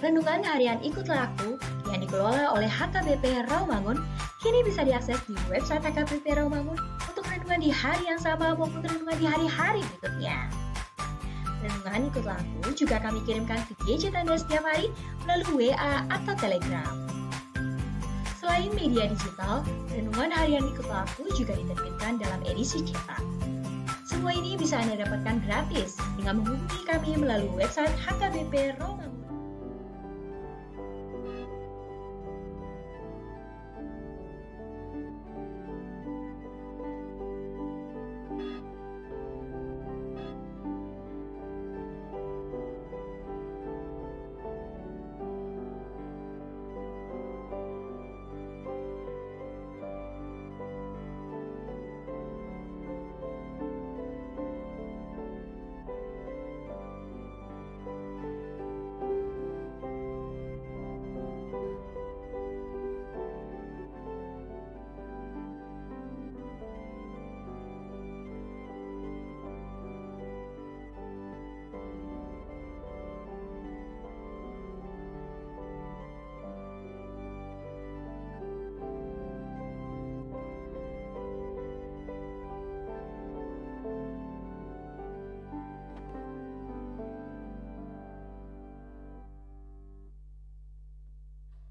Renungan harian Ikutlah Aku yang dikelola oleh HKBP Rawamangun kini bisa diakses di website HKBP Rawamangun untuk renungan di hari yang sama maupun renungan di hari-hari berikutnya. Renungan Ikutlah Aku juga kami kirimkan ke gadget Anda setiap hari melalui WA atau Telegram. Selain media digital, renungan harian Ikutlah Aku juga diterbitkan dalam edisi cetak. Semua ini bisa Anda dapatkan gratis dengan menghubungi kami melalui website HKBP Rawamangun.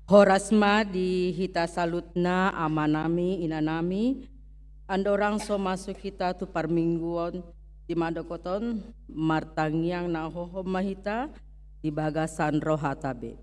Horasma di hita salutna amanami inanami andorang so masuk hita tu parmingguon di madokoton martangyang na hoho mahita di bagasan rohatabe.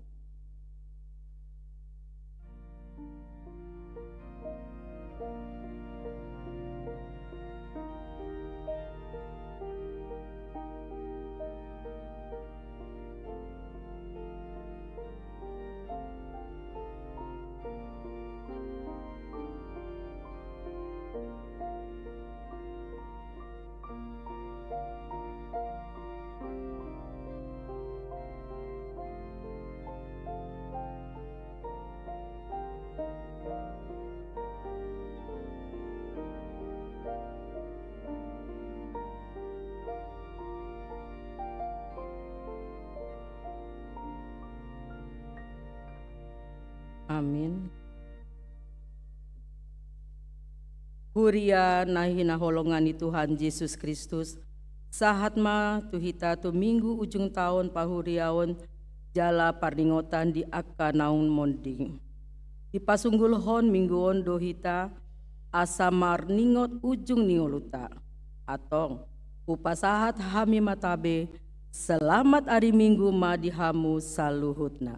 Amin. Huria nahina holongani Tuhan Yesus Kristus, sahatma tuhita tu minggu ujung tahun pahuriaon jala parningotan di akka naun monding. Di pasunggulhon mingguon dohita asamar ningot ujung nioluta. Atong upasahat hami matabe selamat hari minggu madihamu saluhutna.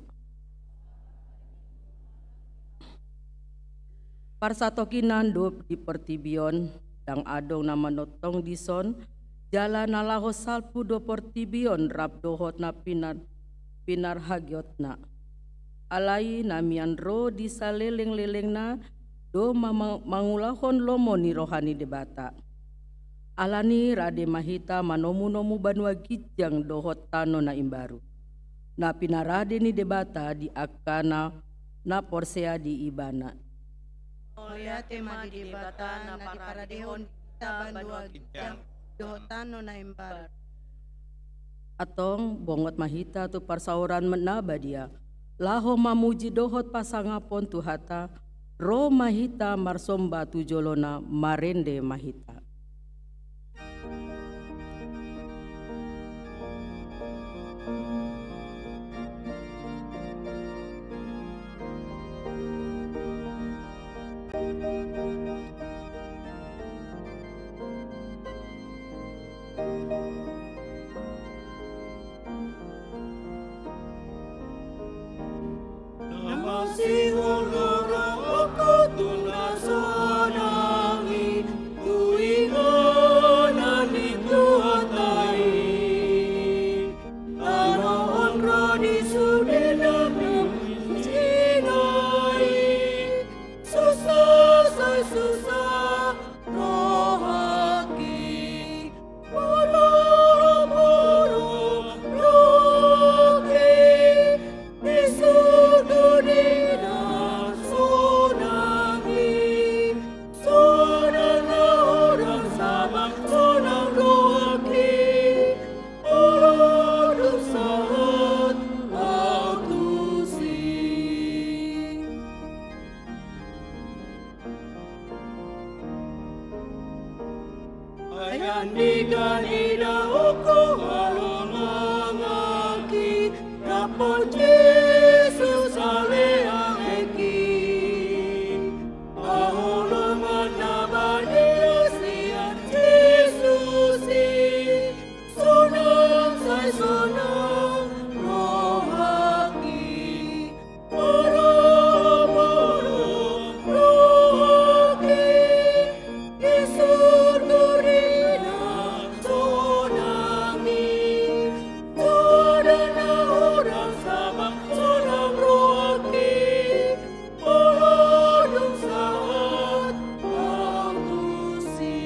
Parsatokinan dop di pertibion dang adong nama notong dison jala nalaho salpu do pertibion rap dohot na pinar hagiotna alai namian ro di saleleng-leleng na do mangulahon lomo ni rohani debata alani rade mahita manomu-nomu banua gijang dohot tano na imbaru na pinarade ni debata di akana na porsea di ibana. Oleh tema di debata na paradehon kita bandua gijang dohotano na imbar. Atong bongot mahita tu parsauran menaba dia. Laho mamuji dohot pasangapon tu hata. Ro mahita marsomba tu jolona marende mahita. Tui Ayandika nida uku halomangaki Rapon Jesus alea eki Aholoman nabadi usian Jesusi Sonang say sonang rohaki Moro-moro rohaki Isur gurina sonangi Sodana orang sabang sonang rohaki Polodung saat autusi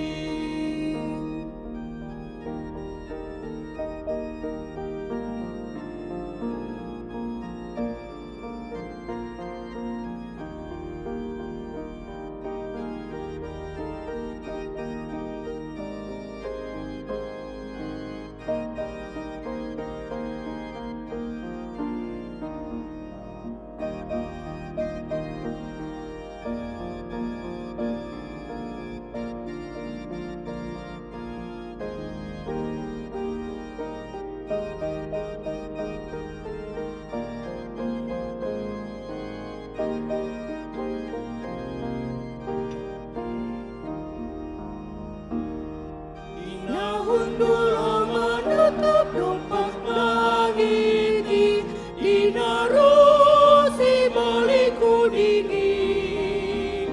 Inahundul menutup numpak langiti Dinarosi baliku dingin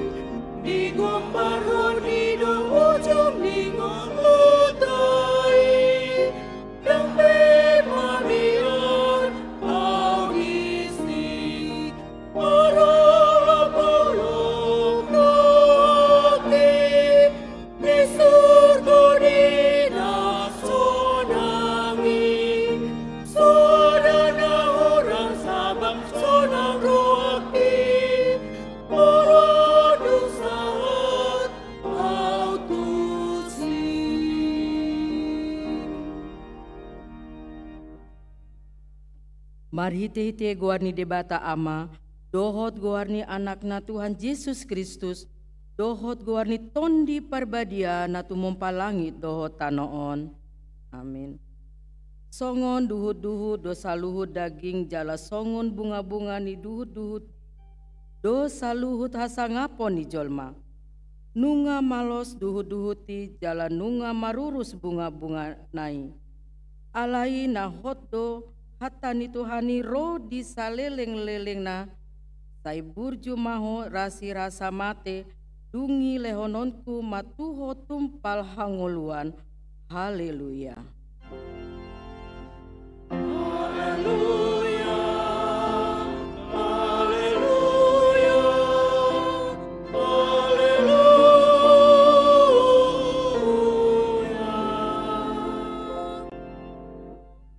Digombar honi do ujung ningon lutai Dambe marian audisi Parolok-olok roke Di surga dina sonangi Sodana orang sabang sonang rohaki Morodung saat autusi Marhite-hite guarni debata ama, dohot guarni anakna Tuhan Yesus Kristus, dohot guarni tondi parbadia natu mumpalangit dohot tanoon. Amin. Songon duhut-duhut dosa luhut daging jala songon bunga-bunga ni duhut-duhut dosa luhut hasangapon ni jolma. Nunga malos duhut-duhuti jala nunga marurus bunga-bunga nai. Alai na hotdo hatani Tuhani ro di saleleng-leleng na sai burju maho rasi rasa mate dungi lehononku matuho tumpal hangoluan. Haleluya. Haleluya, haleluya, haleluya.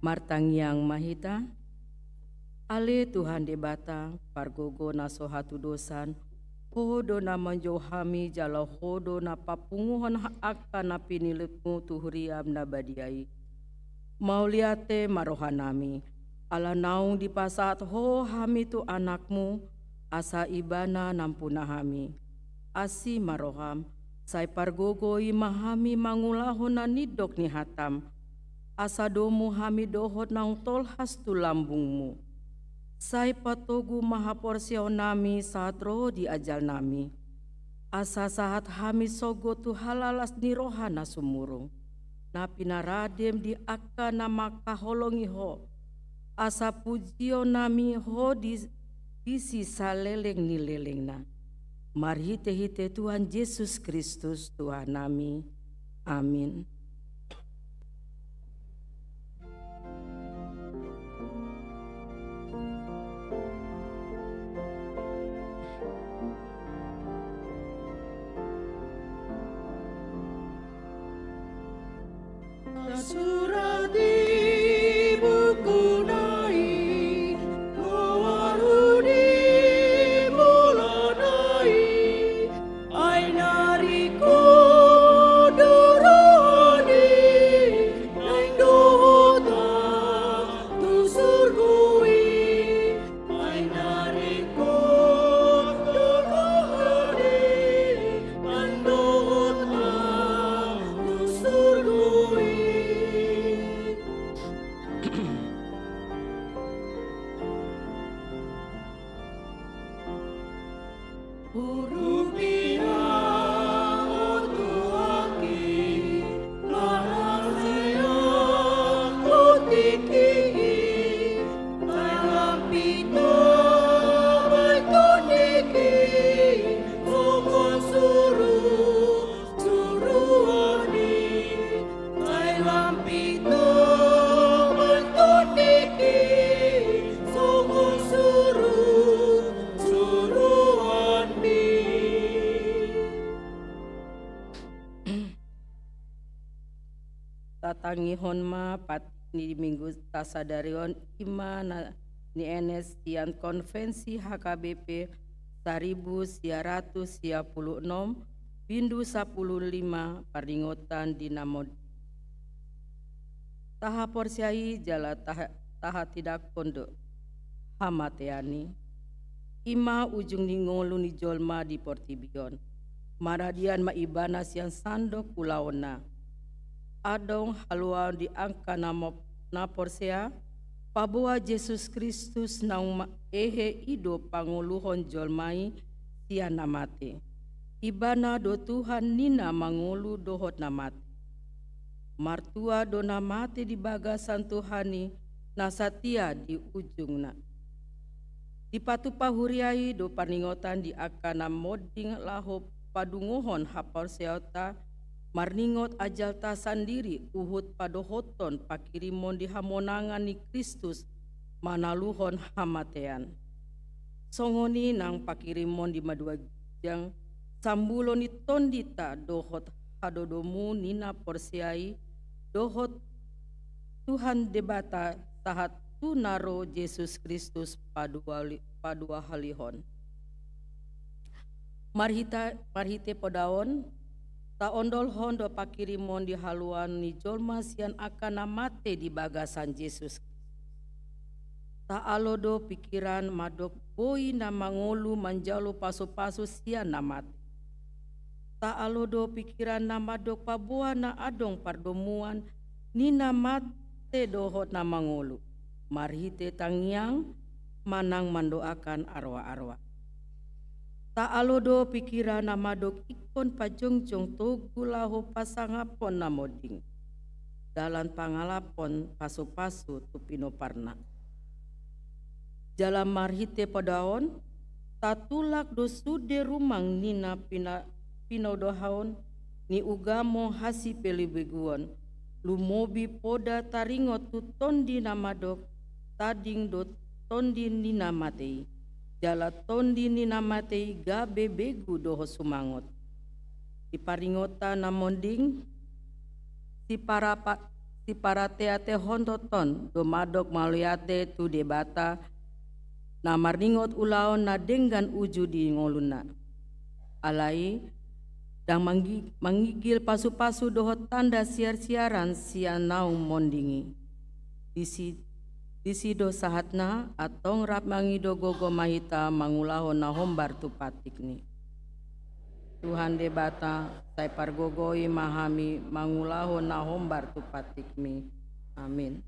Martang yang mahita, ale Tuhan debata, pargogo na sohatu dosan, hodo na manjohami jala hodo na papunguhon akka na pinilitmu tuhuriam na badiai. Mauliate marohanami, ala naung di pasat ho hami tu anakmu, asa ibana nampunahami. Asi maroham, sai pargogo imahami mangulahon na nidok ni hatam, asa domu hami dohot nang tolhas tu lambungmu. Sai patogu maha porsio nami saat roh di ajal nami. Asa saat hami sogo tu halalas ni rohana sumurung. Na pinaradem di akka nama kaholongi ho. Asa pujio nami ho di sisa leleng ni leleng na. Marhite-hite Tuhan Yesus Kristus Tuhan nami. Amin. Surat di buku nai, kawarudi mulanai, ai nariko doroni, naing dohota tu surgui, ai nariko doroni, naing dohota tu surgui. Tatangihon ma pati ni minggu tasadarion ima ni enes sian konvensi HKBP 1956 bindu 15 paringotan dinamod taha porsiai jala taha tidak kondo hamateani ima ujung ningolu ni jolma di Portibion maradian maibana sian sandok kulaona adong haluan di angka na porsea pabua Yesus Kristus nang ehe ido panguluhon jolmai sian namate ibana do Tuhan nina mangulu dohot namate martua do namate di bagasan Tuhani nasatia di ujungna di patu pahuriai do paningotan di akana moding laho padungohon haporseota marningot ajal ta sandiri uhut padohoton pakirimon di hamonangan ni Kristus manaluhon hamatean. Songoni nang pakirimon di madua gijang sambulo ni tondita dohot hadodomu nina porsiai dohot Tuhan debata tahat tunaro Yesus Kristus padua halihon. Marhite podaon ta ondol hondo pakirimon di haluan ni jolma sian akan namate di bagasan Yesus. Ta alodo pikiran madok boi na mangolu manjalo paso-paso sian namate. Ta alodo pikiran na madok pabua na adong pardomuan ni namate dohot na mangolu. Marhite tangyang manang mandoakan arwa-arwa. Ta alodo pikiran na madok ikon pajongjong tugu laho pasangapon na moding. Dalan pangalapon paso-paso tu pinoparna. Jalan marhite padaon, tatulak do sude rumang nina pinodohaon, ni ugamo hasi pelibeguon. Lumobi poda taringot tu tondi na madok, tading do tondi nina matei. Jala tondi ni namatei gabe begu doho sumangot. Di paringota na monding si parateate hontoton do madok maliate tu debata na marningot ulaon na denggan uju di ngoluna. Alai dang manggigil pasu-pasu doho tanda siar-siaran sian naung mondingi. Disido sahatna atong rap mangido gogo mahita mangulaho na hombar tu patik ni. Tuhan debata say pargogoi mahami mangulaho na hombar tu patik mi. Amin.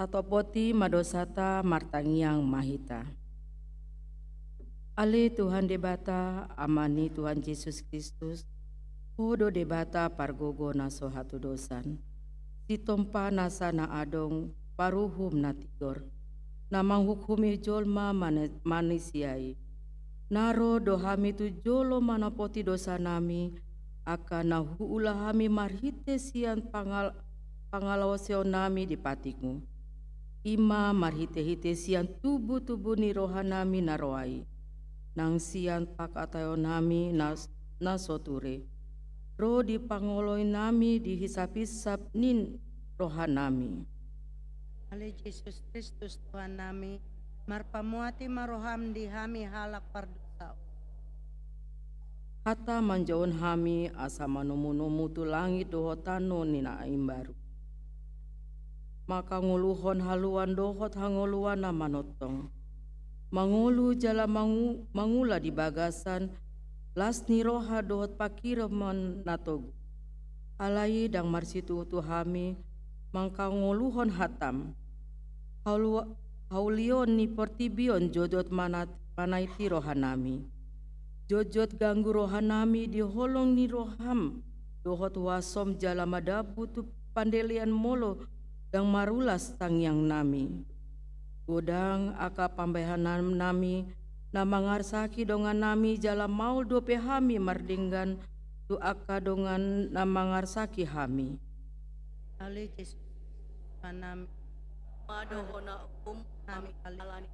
Satopoti madosata martangiang mahita. Ale Tuhan debata amani Tuhan Yesus Kristus. Podo debata pargogo naso hatu dosan. Sitompa nasa na adong paruhum na tigor. Namang hukumi jolma manisiai. Naro dohami tu jolo manapoti dosa nami. Aka na huulahami marhite sian pangalawasyo nami di patiku. Ima marhite-hite sian tubuh-tubuh ni rohanami naroai. Nang sian pakatayo nami nasoture. Ro di pangoloy nami dihisap-hisap nin rohanami. Ale Jesus Kristus Tuhan nami, marpamuati maroham di hami halak pardusa. Hata manjaon hami asa manumu-numu tu langit dohotano nina aimbaru. Maka nguluhon haluan dohot hangoluan na manotong. Mangulu jala mangula di bagasan, las ni roha dohot pakiraman natogu. Alai dang marsitu tu hami, mangka nguluhon hatam. Haulion ni portibion jodot manaiti rohanami. Jojot ganggu rohanami di holong ni roham. Dohot wasom jala madabu tu pandelian molo dang marulas tangyang nami. Godang aka pambahanan nami na mangarsaki dongan nami jala maul dope hami mardinggan tu aka dongan na mangarsaki hami. Ale Jesus Tuhan nami, madohona kami alani.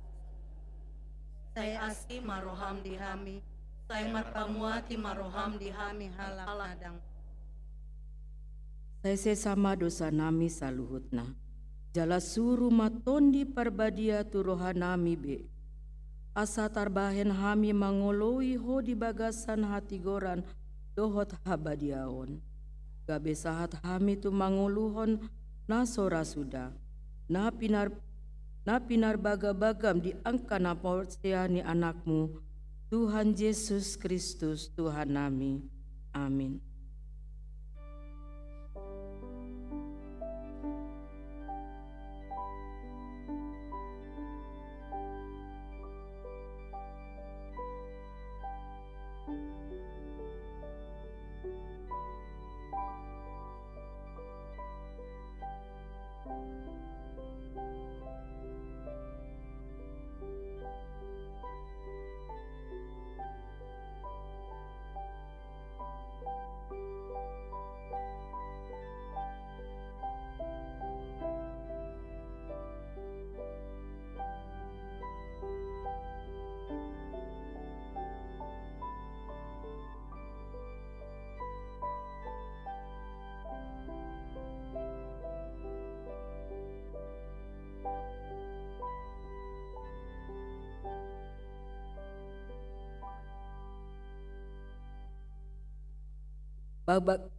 saya asi maroham di hami, saya marpamuati maroham di hami halak nadang. Saya sesama dosa nami saluhutna. Jala suru matondi parbadia tu rohanami be. Asa tarbahen hami mangoloi ho di bagasan hati goran dohot habadiaon. Gabe sahat hami tu mangoluhon nasora suda. Na pinar baga-bagam di angka na porsiani anakmu. Tuhan Yesus Kristus Tuhan nami. Amin.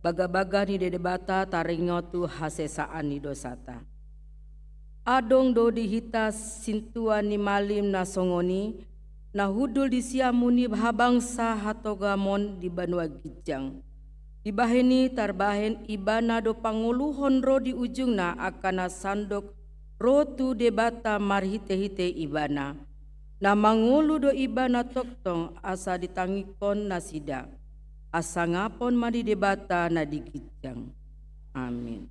Baga-baga ni debata taringotu hasesaan ni dosata. Adong do dihita sintuan ni malim na songoni, na hudul di siamuni habangsa hatogamon di Banua Gijang. Dibaheni tarbahen ibana do panguluhon ro di ujungna akana sandok rotu debata marhite-hite ibana. Na mangulu do ibana toktong asa ditangikon nasida. Asa ngapon madi debata na digijang. Amin.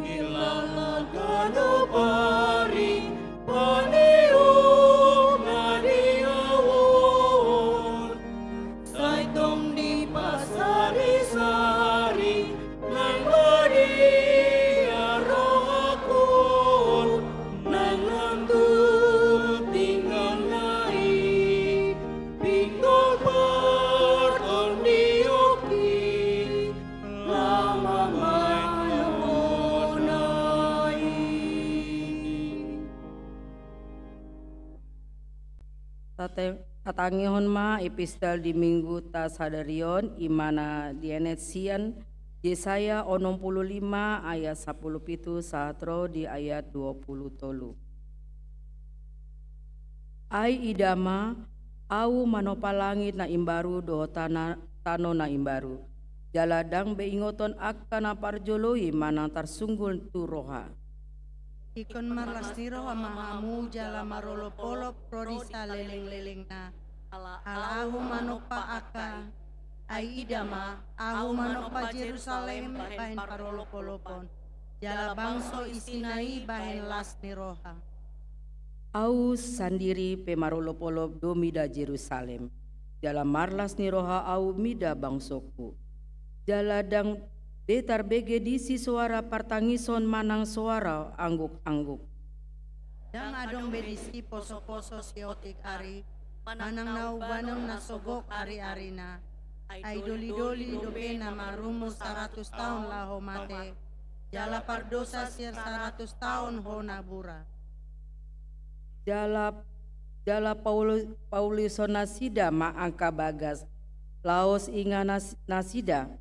Hilanglah kanu Tatangihon ma epistel di minggu ta sadarion imana dienet sian Yesaya 65 ayat 17 saatro di ayat 20 tolu. Ai idama au manopa langit na imbaru doho tano na imbaru. Jaladang beingoton akana parjoloi manang tarsunggul tu roha. Ikon marlas ni roha mahamu jala marolo polop prodisa leleng-leleng na. Alahu manopa aka. Ai idama ahu manopa Jerusalem bahen parolo polopon. Jala bangso isinai bahen las ni roha. Au sandiri pemarolo polop do mida Jerusalem. Jala marlas ni roha au mida bangsoku. Jaladang betar bege disi suara partangison manang suara angguk-angguk. Dang adong bedisi poso-poso siotik ari. Manang naubanong nasogok ari-ari na. Ay doli-doli dobe na marumo 100 tahun laho mate. Jala pardosa sier 100 tahun ho nabura. Jala Pauliso nasida maangka bagas. Laos inga nasida.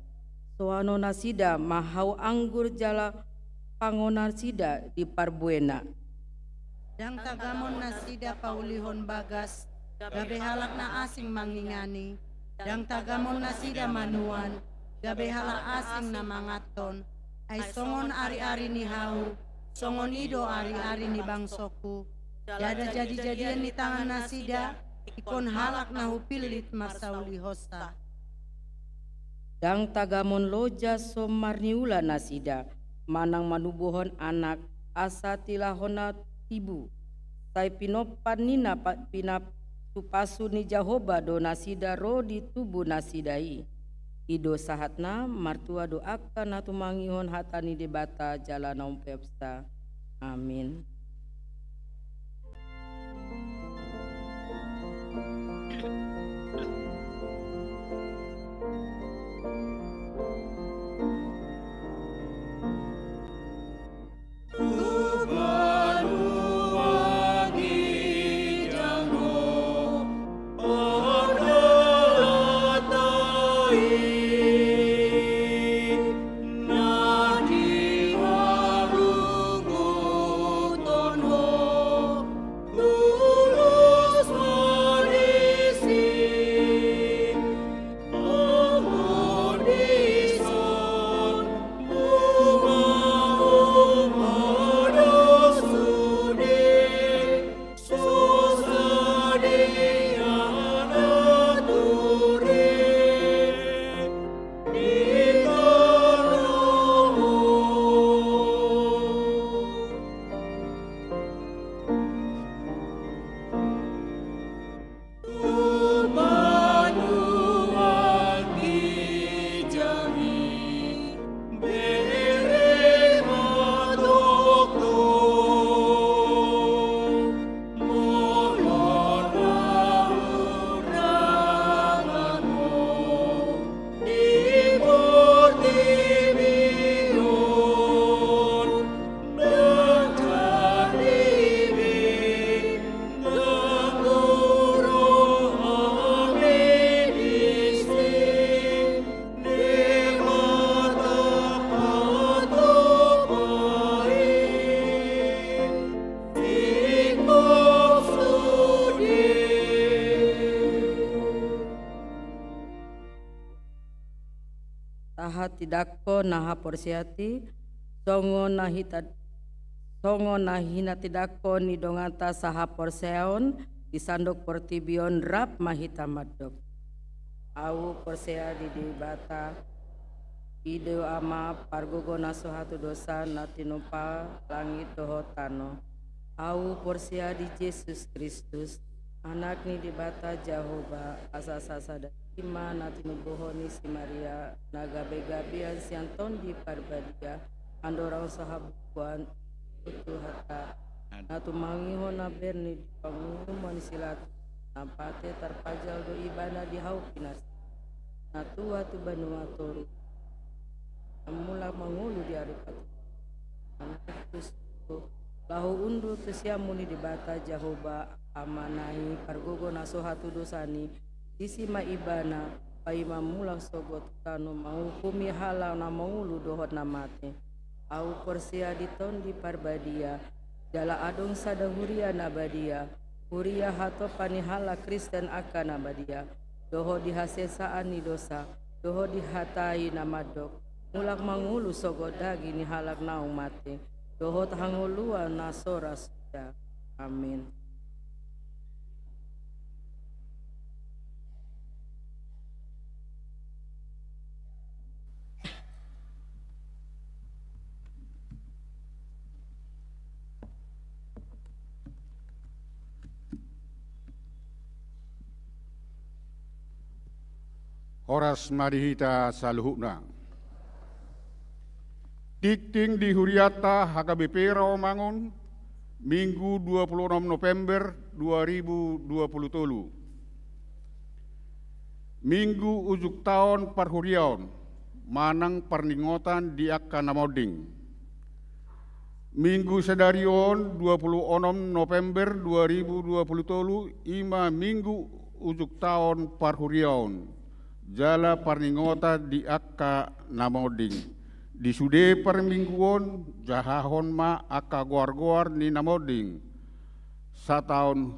Soano nasida mahau anggur jala pangonar sida di Parbuena. Dang tagamon nasida paulihon bagas. Gabe halak na asing mangingani. Dang tagamon nasida manuan. Gabe halak asing na mangaton. Ay songon ari-ari ni hau. Songon ido ari-ari ni bangsoku. Jada jadi-jadian di tangan nasida. Ikon halak na hupilit masauli hosta. Dang tagamon loja somarniula nasida, manang manubuhon anak asa tilahona tibu. Sai pinopan nina pinatupasu ni Jahoba do nasida ro di tubuh nasidai. Ido sahatna martua doakan natumangihon hatani debata jalanom pepsa. Amin. Tidakko naha porsiati songo nahina tidakko ni dongata saha porseon disandok portibion rap mahita madok au porsea di dibata ide ama pargogo naso hatu dosa natinupa langit doho tano au porsea di Yesus Kristus anak ni dibata Jahoba asa-sasa Ima natinubohoni si Maria nagabe-gabian si Anton di Parbadia andorang sahabuan utu hata natumangihon na berni di pangumuman silat napate tarpajal do ibana di haupinas natua tu banua toru namula mangulu di aripat anakus lahu undu kesiamuni di bata Jahoba amanahi pargogo naso hatu dosani Sisi maibana paima mulang sogot kanu menghukumi halang na mengulu dohot na mate. Au persia diton di parbadia, jala adong sada huria nabadia, huria hato panihala Kristen akan nabadia, doho dihasesaan ni dosa, doho dihatai namadok, mulak mangulu sogot dagi ni halak naung mate, doho tahanguluan nasora sudah. Amin. Horas marihita saluhukna. Tikting di Huriata HKBP Rawamangun, Minggu 26 November 2023. Minggu ujuk tahun parhuriaon, manang perningotan di Akkanamoding. Minggu sedarion 26 November 2023, ima minggu ujuk tahun parhuriaon. Jala parningota di akka namoding. Di sude permingguon jahahon ma akka goar-goar ni namoding. Satahun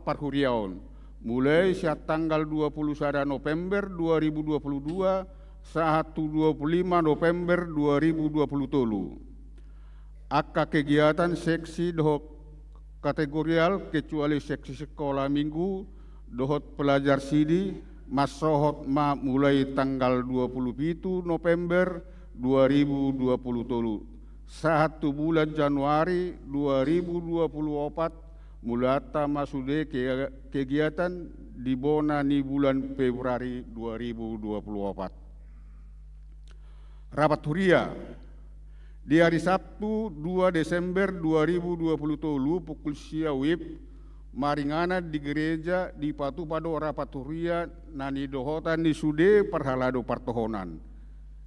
parhuriaon. Mulai saat tanggal 21 November 2022 saat 25 November 2023. Akka kegiatan seksi dohot kategorial kecuali seksi sekolah minggu dohot pelajar sidi masohot ma mulai tanggal 27 November 2023 saat bulan Januari 2024 mulata masude kegiatan di bona ni bulan Februari 2024. Rapat huria di hari Sabtu 2 Desember 2023 pukul siawib maringana di gereja di Patu Pado rapat huria nani dohotan di sude perhalado partohonan.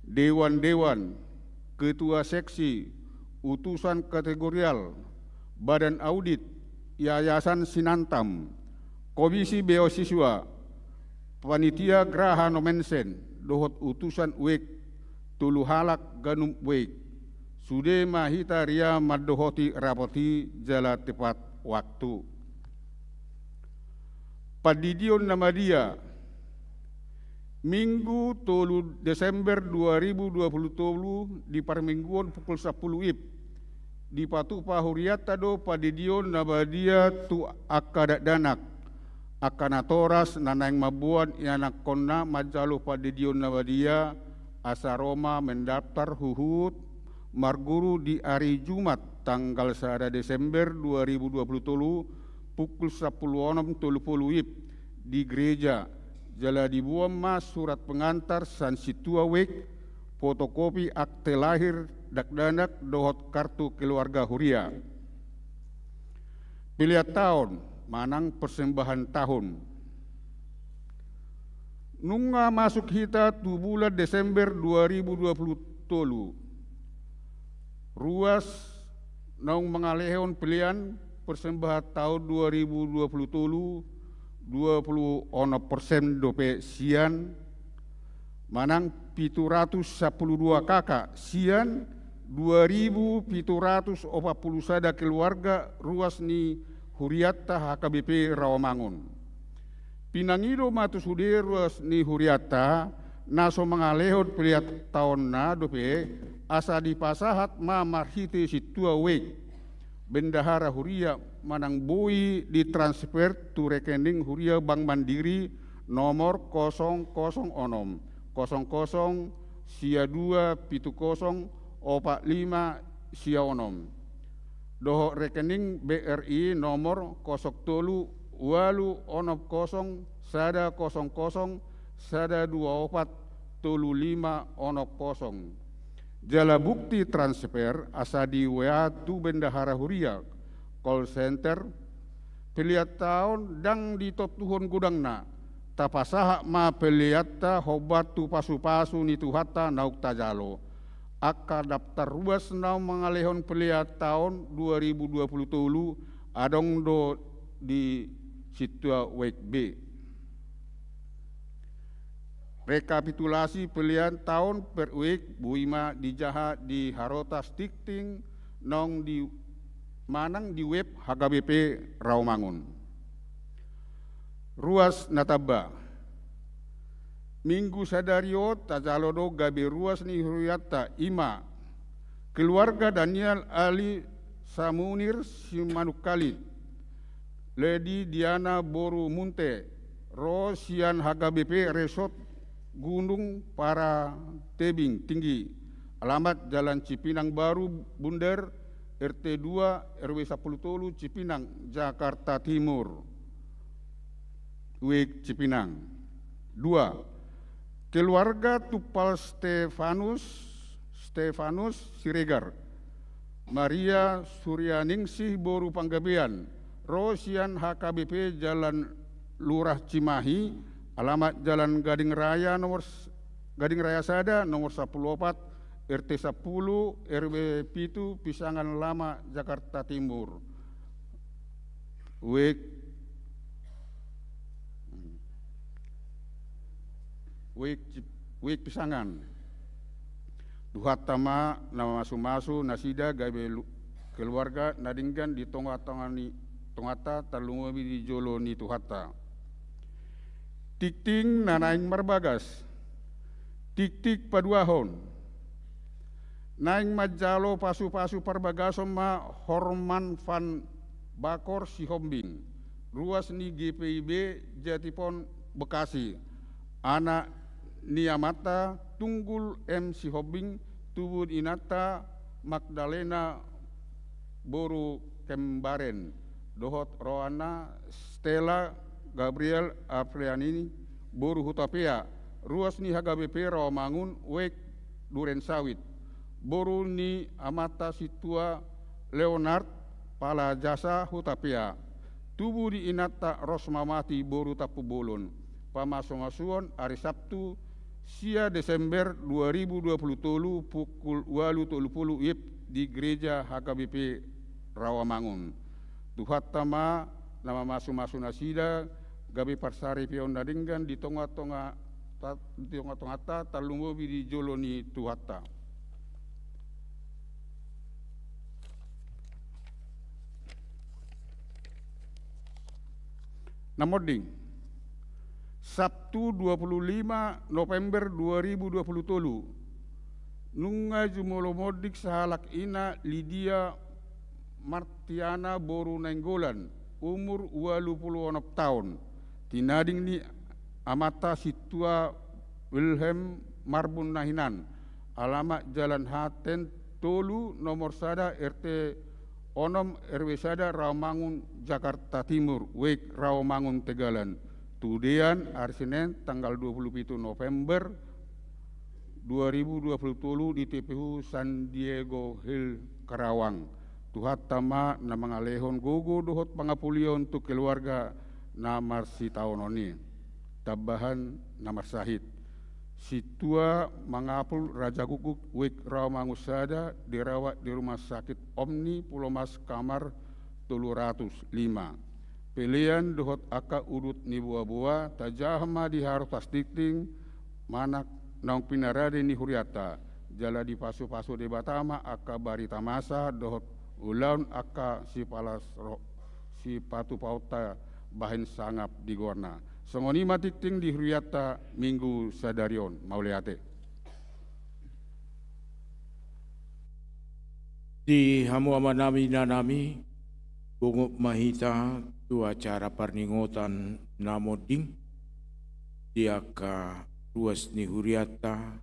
Dewan-dewan, ketua seksi, utusan kategorial, badan audit, yayasan sinantam, komisi beasiswa, panitia graha nomensen, dohot utusan uek, tulu halak ganum uek, sude mahita ria madohoti rapoti jala tepat waktu. Padidion nama dia Minggu 3 Desember 2020 di parmingguan pukul 10 ip di Patu Pahuriata do padidion nama dia tu akadak danak akanatoras nanang mabuan ianak konna majalo padidion nama dia asaroma mendaftar huhut marguru di hari Jumat tanggal 1 Desember 2020 pukul 10.30 ip di gereja jala dibuang mas surat pengantar san situa wek fotokopi akte lahir dakdanak dohot kartu keluarga huria. Pilihan tahun manang persembahan tahun. Nunga masuk hita tu bulan Desember 2020 ruas naung mengalehon pilihan persembahan tahun 2020 20% dope sian manang 712 kakak sian 2.741 keluarga ruas ni Huriata HKBP Rawamangun. Pinangido matus hude ruas ni Huriata naso mengalehon pilihat tahun na dope asa dipasahat ma marhite situa wek bendahara huria manang bui ditransfer tu rekening huria Bank Mandiri nomor 006 00 sia 2 70 45 sia onom doho rekening BRI nomor 03 walu onop 0 sada 00 sada 24 tulu 5 onop 0 jala bukti transfer asa di WA tu bendahara huria call center peliat tahun dang di top tuhon gudangna tapasaha ma peliatta hobat tu pasu-pasu ni tuhata nauk tajalo akka daftar ruas nau mengalehon peliat tahun 2020 adong do di situa wek B. rekapitulasi pilihan tahun per week buima dijaha di Harotas Tikting nong di manang di web HKBP Rawamangun. Ruas Nataba. Minggu sadario tajalodo gabe ruas ni huruyata ima. Keluarga Daniel Ali Samunir Simanukalit. Lady Diana Boru Munte. Rosian HKBP Resort Gunung Para Tebing Tinggi. Alamat Jalan Cipinang Baru Bunder RT 2 RW 10 Cipinang Jakarta Timur. Wik Cipinang. 2. Keluarga Tupal Stefanus Siregar. Maria Suryaningsih Boru Panggabean. Rosian HKBP Jalan Lurah Cimahi. Alamat Jalan Gading Raya Sada nomor 14 RT 10 RW 7 Pisangan Lama Jakarta Timur. Wik Pisangan. Duhatama nama masu nasida gabe keluarga nadinggan di tongata talungobi di jolo ni tuhata. Tikting nanaing marbagas. Tik-tik paduahon. Naing majalo pasu-pasu parbagasom ma Horman van Bakor Sihombing. Ruas ni GPIB Jatipon Bekasi. Anak Niamata Tunggul M Sihombing. Tubud Inata Magdalena Boru Kembaren. Dohot Roana Stella Gabriel Afrianini Boru Hutapea. Ruas ni HKBP Rawamangun Wek Duren Sawit. Boru ni Amata Situa Leonard Pala Jasa Hutapea. Tubuh di Inata Rosmamati Boru Tapu Bolon. Pamasong-masuon hari Sabtu sia Desember 2020 pukul 8.30 WIB di gereja HKBP Rawamangun. Tuhatama nama masu-masu nasida gabi parsari pion nadinggan di tongah-tongah talungobi di joloni tuhata. Namoding Sabtu 25 November 2020 nunga jumolo modik sahalak ina Lydia Martiana Boru Nenggolan umur 26 tahun. Tinading ni Amata Situa Wilhelm Marbun Nahinan. Alamat Jalan Haten Tolu nomor sada RT Onom RW sada Rawamangun Jakarta Timur. Wek Rawamangun Tegalan. Tudian hari Senin tanggal 27 November 2020 di TPU San Diego Hill Karawang. Tuhat tama na mga lehon gogo dohot pangapulion tu keluarga namar si taononi. Tabahan namar sahid. Situa mangapul Raja Guguk Wik Rawamangusada dirawat di rumah sakit Omni Pulau Mas kamar 305. Pilihan dohot aka urut ni buah-buah tajahma di Harotas Tikting manak naung pinarade ni huriata. Jala di pasu-pasu di Batama aka bari tamasa dohot ulaun aka si patu pauta bahin sangap di gorna. Songoni matikting di huriata minggu sadarion mauliate. Di hamu amanami nanami bungup mahita tu acara parningotan namoding diaka ruas ni huriata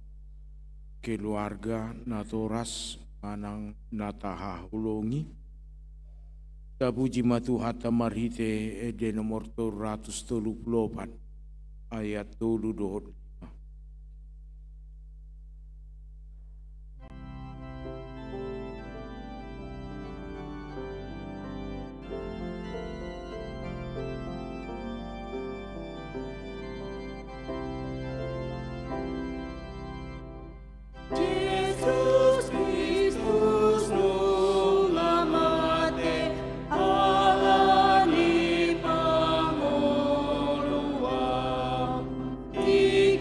keluarga natoras manang nataha hulongi tabuji matu hata marhite ede nomor 234 ayat 32. Di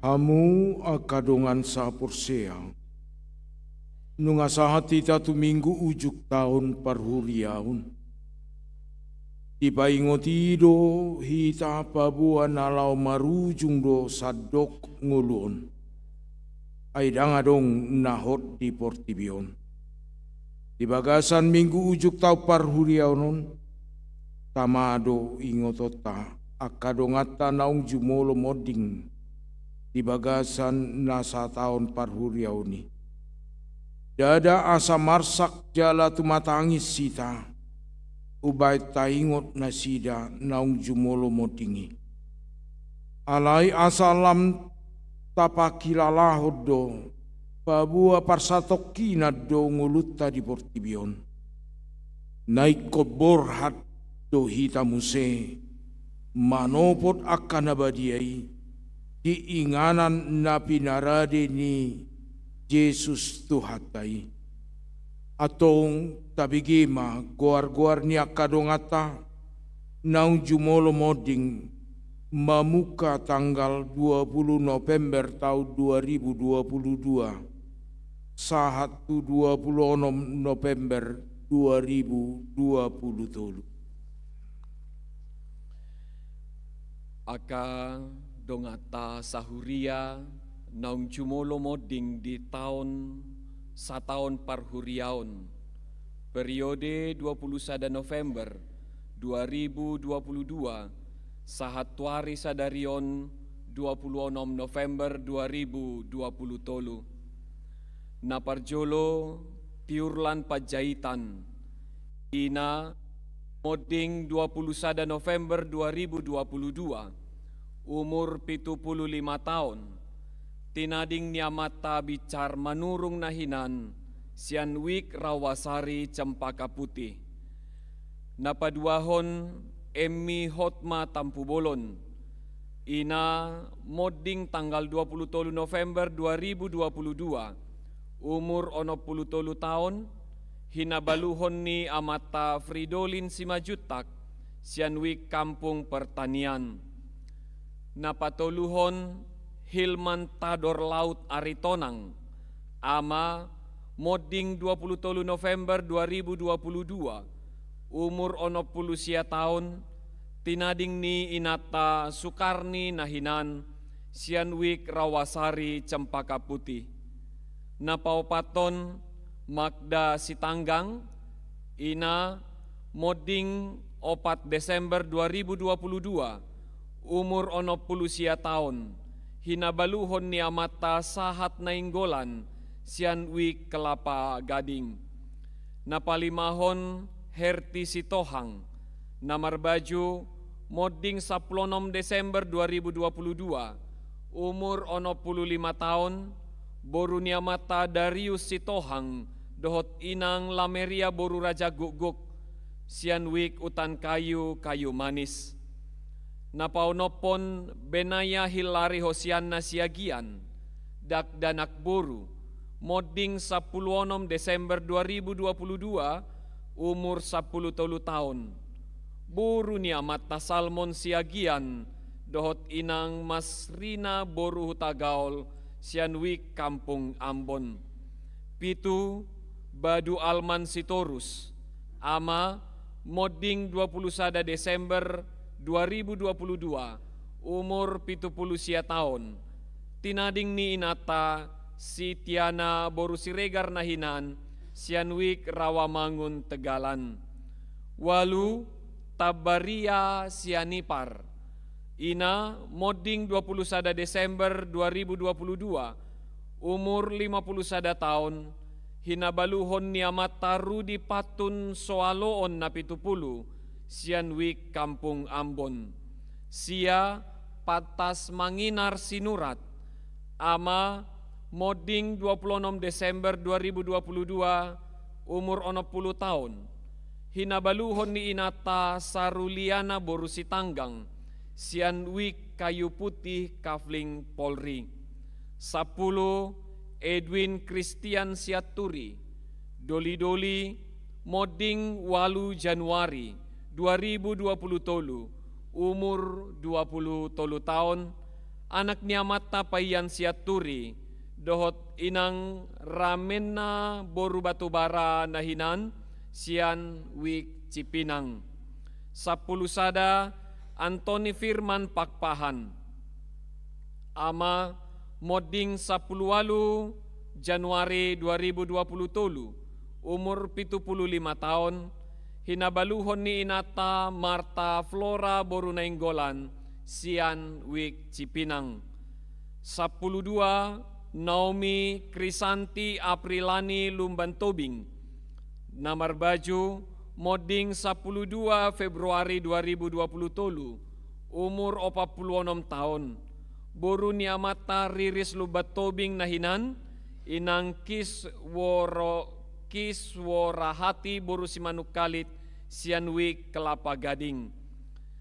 Hamu akadongan sapurseang. Nungasahat tita tu minggu ujuk tahun parhuriaun. Ipaingotido hita pabuan alau marujung do sadok ngulun. Aidang adong nahot di Portibion. Di bagasan minggu ujuk tau parhuriaunon. Tamado ingotota akadongata naung jumolo moding. Di bagasan nasa tahun parhuriauni. Dada asa marsak jala tumatangis sita. Ubay taingot na sida naung jumolo modingi. Alai asalam tapakilalahod do, pabua parsatokina do ngulutta di Portibion. Naik koborhat do hitamuse, manopot akan nabadiai, diinganan na pinarade ni Yesus Tuhatai. Atong tabigima goar-goar ni akadongata naung jumolo moding mamuka tanggal 20 November tahun 2022 sahat 26 November 2023. Aka dongata sahuria naung jumolo moding di tahun satahun parhuriaun periode 21 November 2022 sahat tuari sadarion 26 November 2023 naparjolo tiurlan pajaitan ina moding 21 November 2022 umur 75 tahun tinading niamata bicar manurung nahinan sian wik rawasari Cempaka Putih. Napaduahon Emmi Hotma Tampubolon. Ina moding tanggal 23 November 2022. Umur 63 tahun. Hinabaluhon ni amata Fridolin Simajutak sian wik Kampung Pertanian. Napatoluhon Hilman Tador Laut Aritonang, ama moding 23 November 2022, umur 60 tahun, tinading ni inata Sukarni nahinan, sianwik Rawasari Cempaka Putih. Napaupaton Magda Sitanggang, ina moding 4 Desember 2022, umur 60 tahun, hinabaluhon ni amata sahat nainggolan sianwik Kelapa Gading. Napalimahon Herti Sitohang, namarbaju moding 16 Desember 2022, umur 65 tahun, boru ni amata Darius Sitohang, dohot inang Lameria boru Raja Guguk, sianwik Utan Kayu Manis. Napaunopon Benaya Hilari Hosiana Siagian, dak danak boru, moding 16 Desember 2022, umur 10 tahun. Boru ni amata Salmon Siagian, dohot inang Masrina boru Hutagaol, sianwik Kampung Ambon. Pitu Badu Alman Sitorus, ama moding 21 Desember 2022, umur 70 tahun. Tinading ni inata si Tiana boru Siregar nahinan, sianwik Rawamangun Tegalan. Walu Tabaria Sianipar, ina moding 21 Desember 2022, umur 51 tahun, hinabaluhon ni amata Rudi Patun Soaloon na 70, sianwik Kampung Ambon. Sia patas manginar sinurat, ama moding 26 Desember 2022, umur 60 tahun. Hinabaluhon ni inata Saruliana boru Sitanggang, sianwik Kayu Putih Kafling Polri. 10 Edwin Christian Siaturi, doli-doli moding 8 Januari 2023, umur 20 tahun, anak niamata payan siaturi, dohot inang ramenna boru batubara nahinan, sian wik Cipinang. 10 sada Antoni Firman Pakpahan. Ama moding 10 Januari 2020 umur 75 tahun, hinabaluhon ni inata Marta Flora Borunainggolan, sian wik Cipinang. 12 Naomi Krisanti Aprilani Lumbantobing. Namar baju moding 12 Februari 2020 umur 46 tahun. Boru niamata Riris Lubatobing nahinan, inang Kisworahati boru Simanukalit, sianwik Kelapa Gading.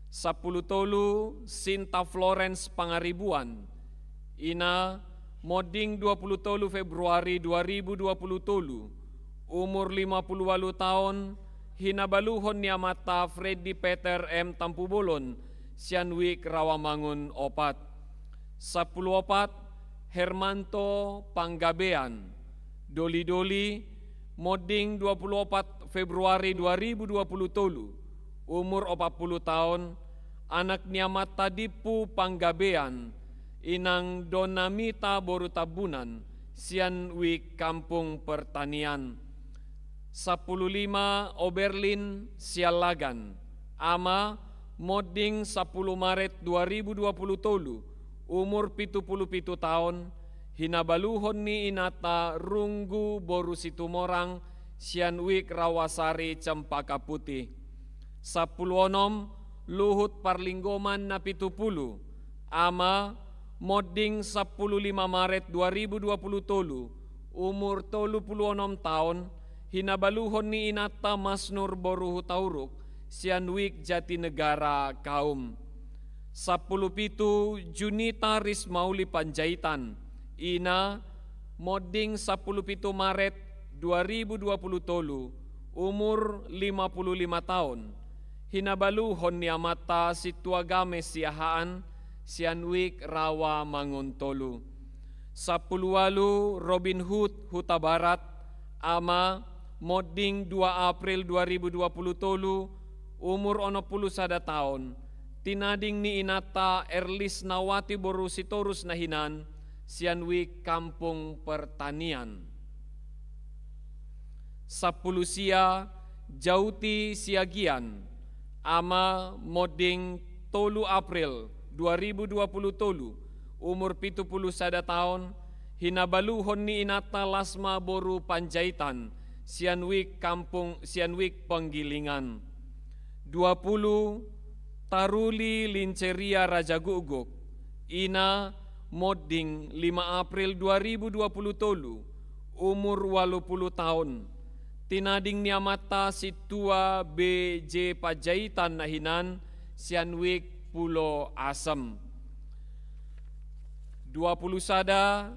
10 tolu Sinta Florence Pangaribuan. Ina moding 20 tolu Februari 2020 tolu umur 58 tahun, hinabaluhon niamata Freddy Peter M. Tampubolon, sianwik Rawamangun 4. 10 Hermanto Panggabean. Doli-doli moding 24 Februari 2020 tolu umur 40 tahun, anak niamata Dipu Panggabean, inang Donamita Borutabunan, sianwik Kampung Pertanian. 15 Oberlin Sialagan. Ama moding 10 Maret 2020 tolu umur 77 tahun, hinabaluhon ni inata Runggu boru Situmorang, sianwik Rawasari Cempaka Putih. 16 Luhut Parlinggoman na 70. Ama moding 15 Maret 2020 tolu umur 36 tahun, hinabaluhon ni inata Masnur boru Hutauruk, sianwik Jatinegara Kaum. 17 Junita Rismauli Panjaitan. Ina moding 17 Maret 2020 tolu umur 55 tahun, hinabaluhon niamata Situagame Siahaan, sianwik Rawa Mangun tolu. 18 Robin Hood Huta Barat. Ama moding 2 April 2020 tolu umur 61 tahun, tinading ni inata Erlis Nawati boru Sitorus nahinan, sianwik Kampung Pertanian. 10 sia Jauti Siagian. Ama moding 3 April 2020 tolu umur 71 tahun, hinabaluhon ni inata Lasma boru Panjaitan, sianwik Penggilingan. 20 Taruli Linceria Raja Guguk. Ina moding 5 April 2020 tolu umur 80 tahun, tinading niamata Situa BJ Pajaitan nahinan, sianwik Pulo Asem. 20 sada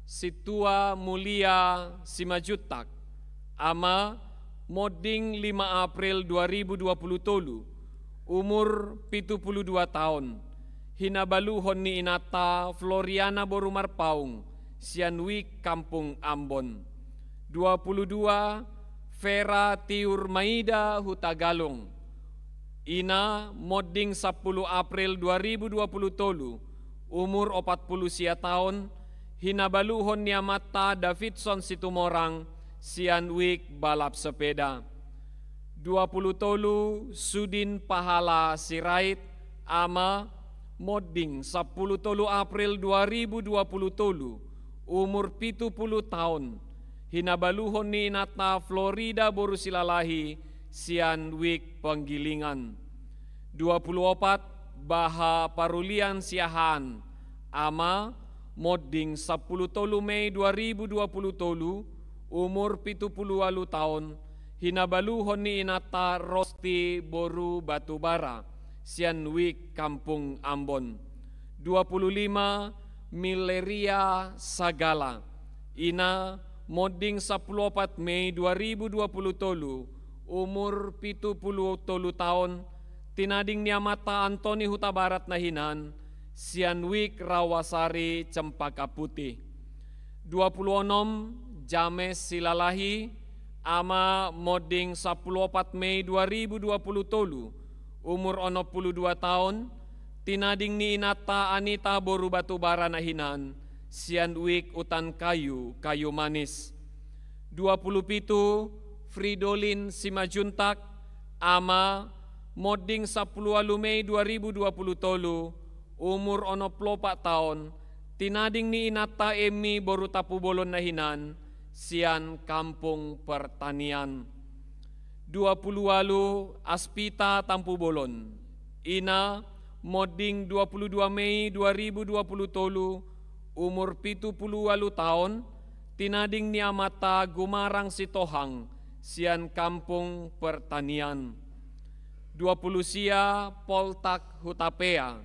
Situa Mulia Simajutak. Ama moding 5 April 2020 tolu umur 72 tahun, hinabaluhon ni inata Floriana boru Marpaung, sianwik Kampung Ambon. 22 Vera Tiur Maida Hutagalung. Ina moding 10 April 2020 tolu umur 40 sia tahun, hinabaluhon niamata Davidson Situmorang, sianwik balap sepeda. 20 tolu Sudin Pahala Sirait. Ama moding 10 tolu April 2020 tolu umur 70 tahun, hinabaluhon ni inata Florida boru Silalahi, sianwik Penggilingan. 24 Baha Parulian Siahaan. Ama moding 10 tolu Mei 2020 tolu umur 78 tahun, hinabaluhon ni inata Rosti boru Batubara, sianwik Kampung Ambon. 25 Mileria Sagala. Ina moding 14 Mei 2020 tolu umur 70 tahun, tinading niamata Antoni Huta Barat nahinan, Sianwik Rawasari Cempaka Putih. 26 James Silalahi ama moding 14 Mei 2020 tolu umur 62 tahun tinading ni inata Anita boru batubara nahinan Sianwik utan kayu manis. 27 Fridolin Simajuntak ama moding 10 Mei 2020 tolu umur 64 tahun tinading ni inata emi boru tapu bolon nahinan sian kampung pertanian. 20 Aspita Tampu Bolon ina moding 22 Mei 2020 tolu umur 70 tahun tinading ni amata Gumarang Sitohang sian kampung pertanian. 20 sia Poltak Hutapea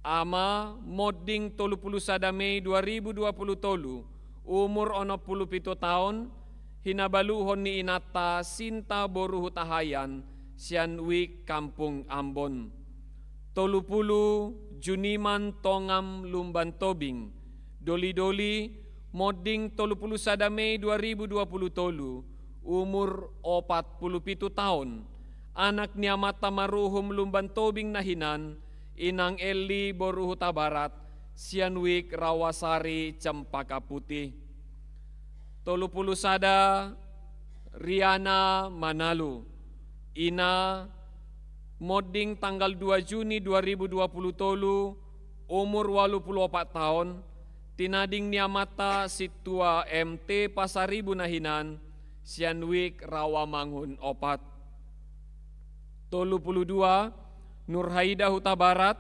ama moding 31 Mei 2020 tolu umur 67 tahun hinabaluhon ni inata Sinta boru hutahayan Sianwik kampung Ambon. 30 Juniman Tongam Lumban Tobing doli-doli moding 31 Mei 2020 tolu umur 47 tahun anak ni amata maruhum Lumban Tobing nahinan Inang Eli boru Huta Barat Sianwik Rawasari Cempaka Putih. 31 Riana Manalu ina moding tanggal 2 Juni 2020 tolu umur 84 tahun tinading niamata situa MT Pasaribu nahinan Sianwik Rawamangun opat. 32 Nurhaida Huta Barat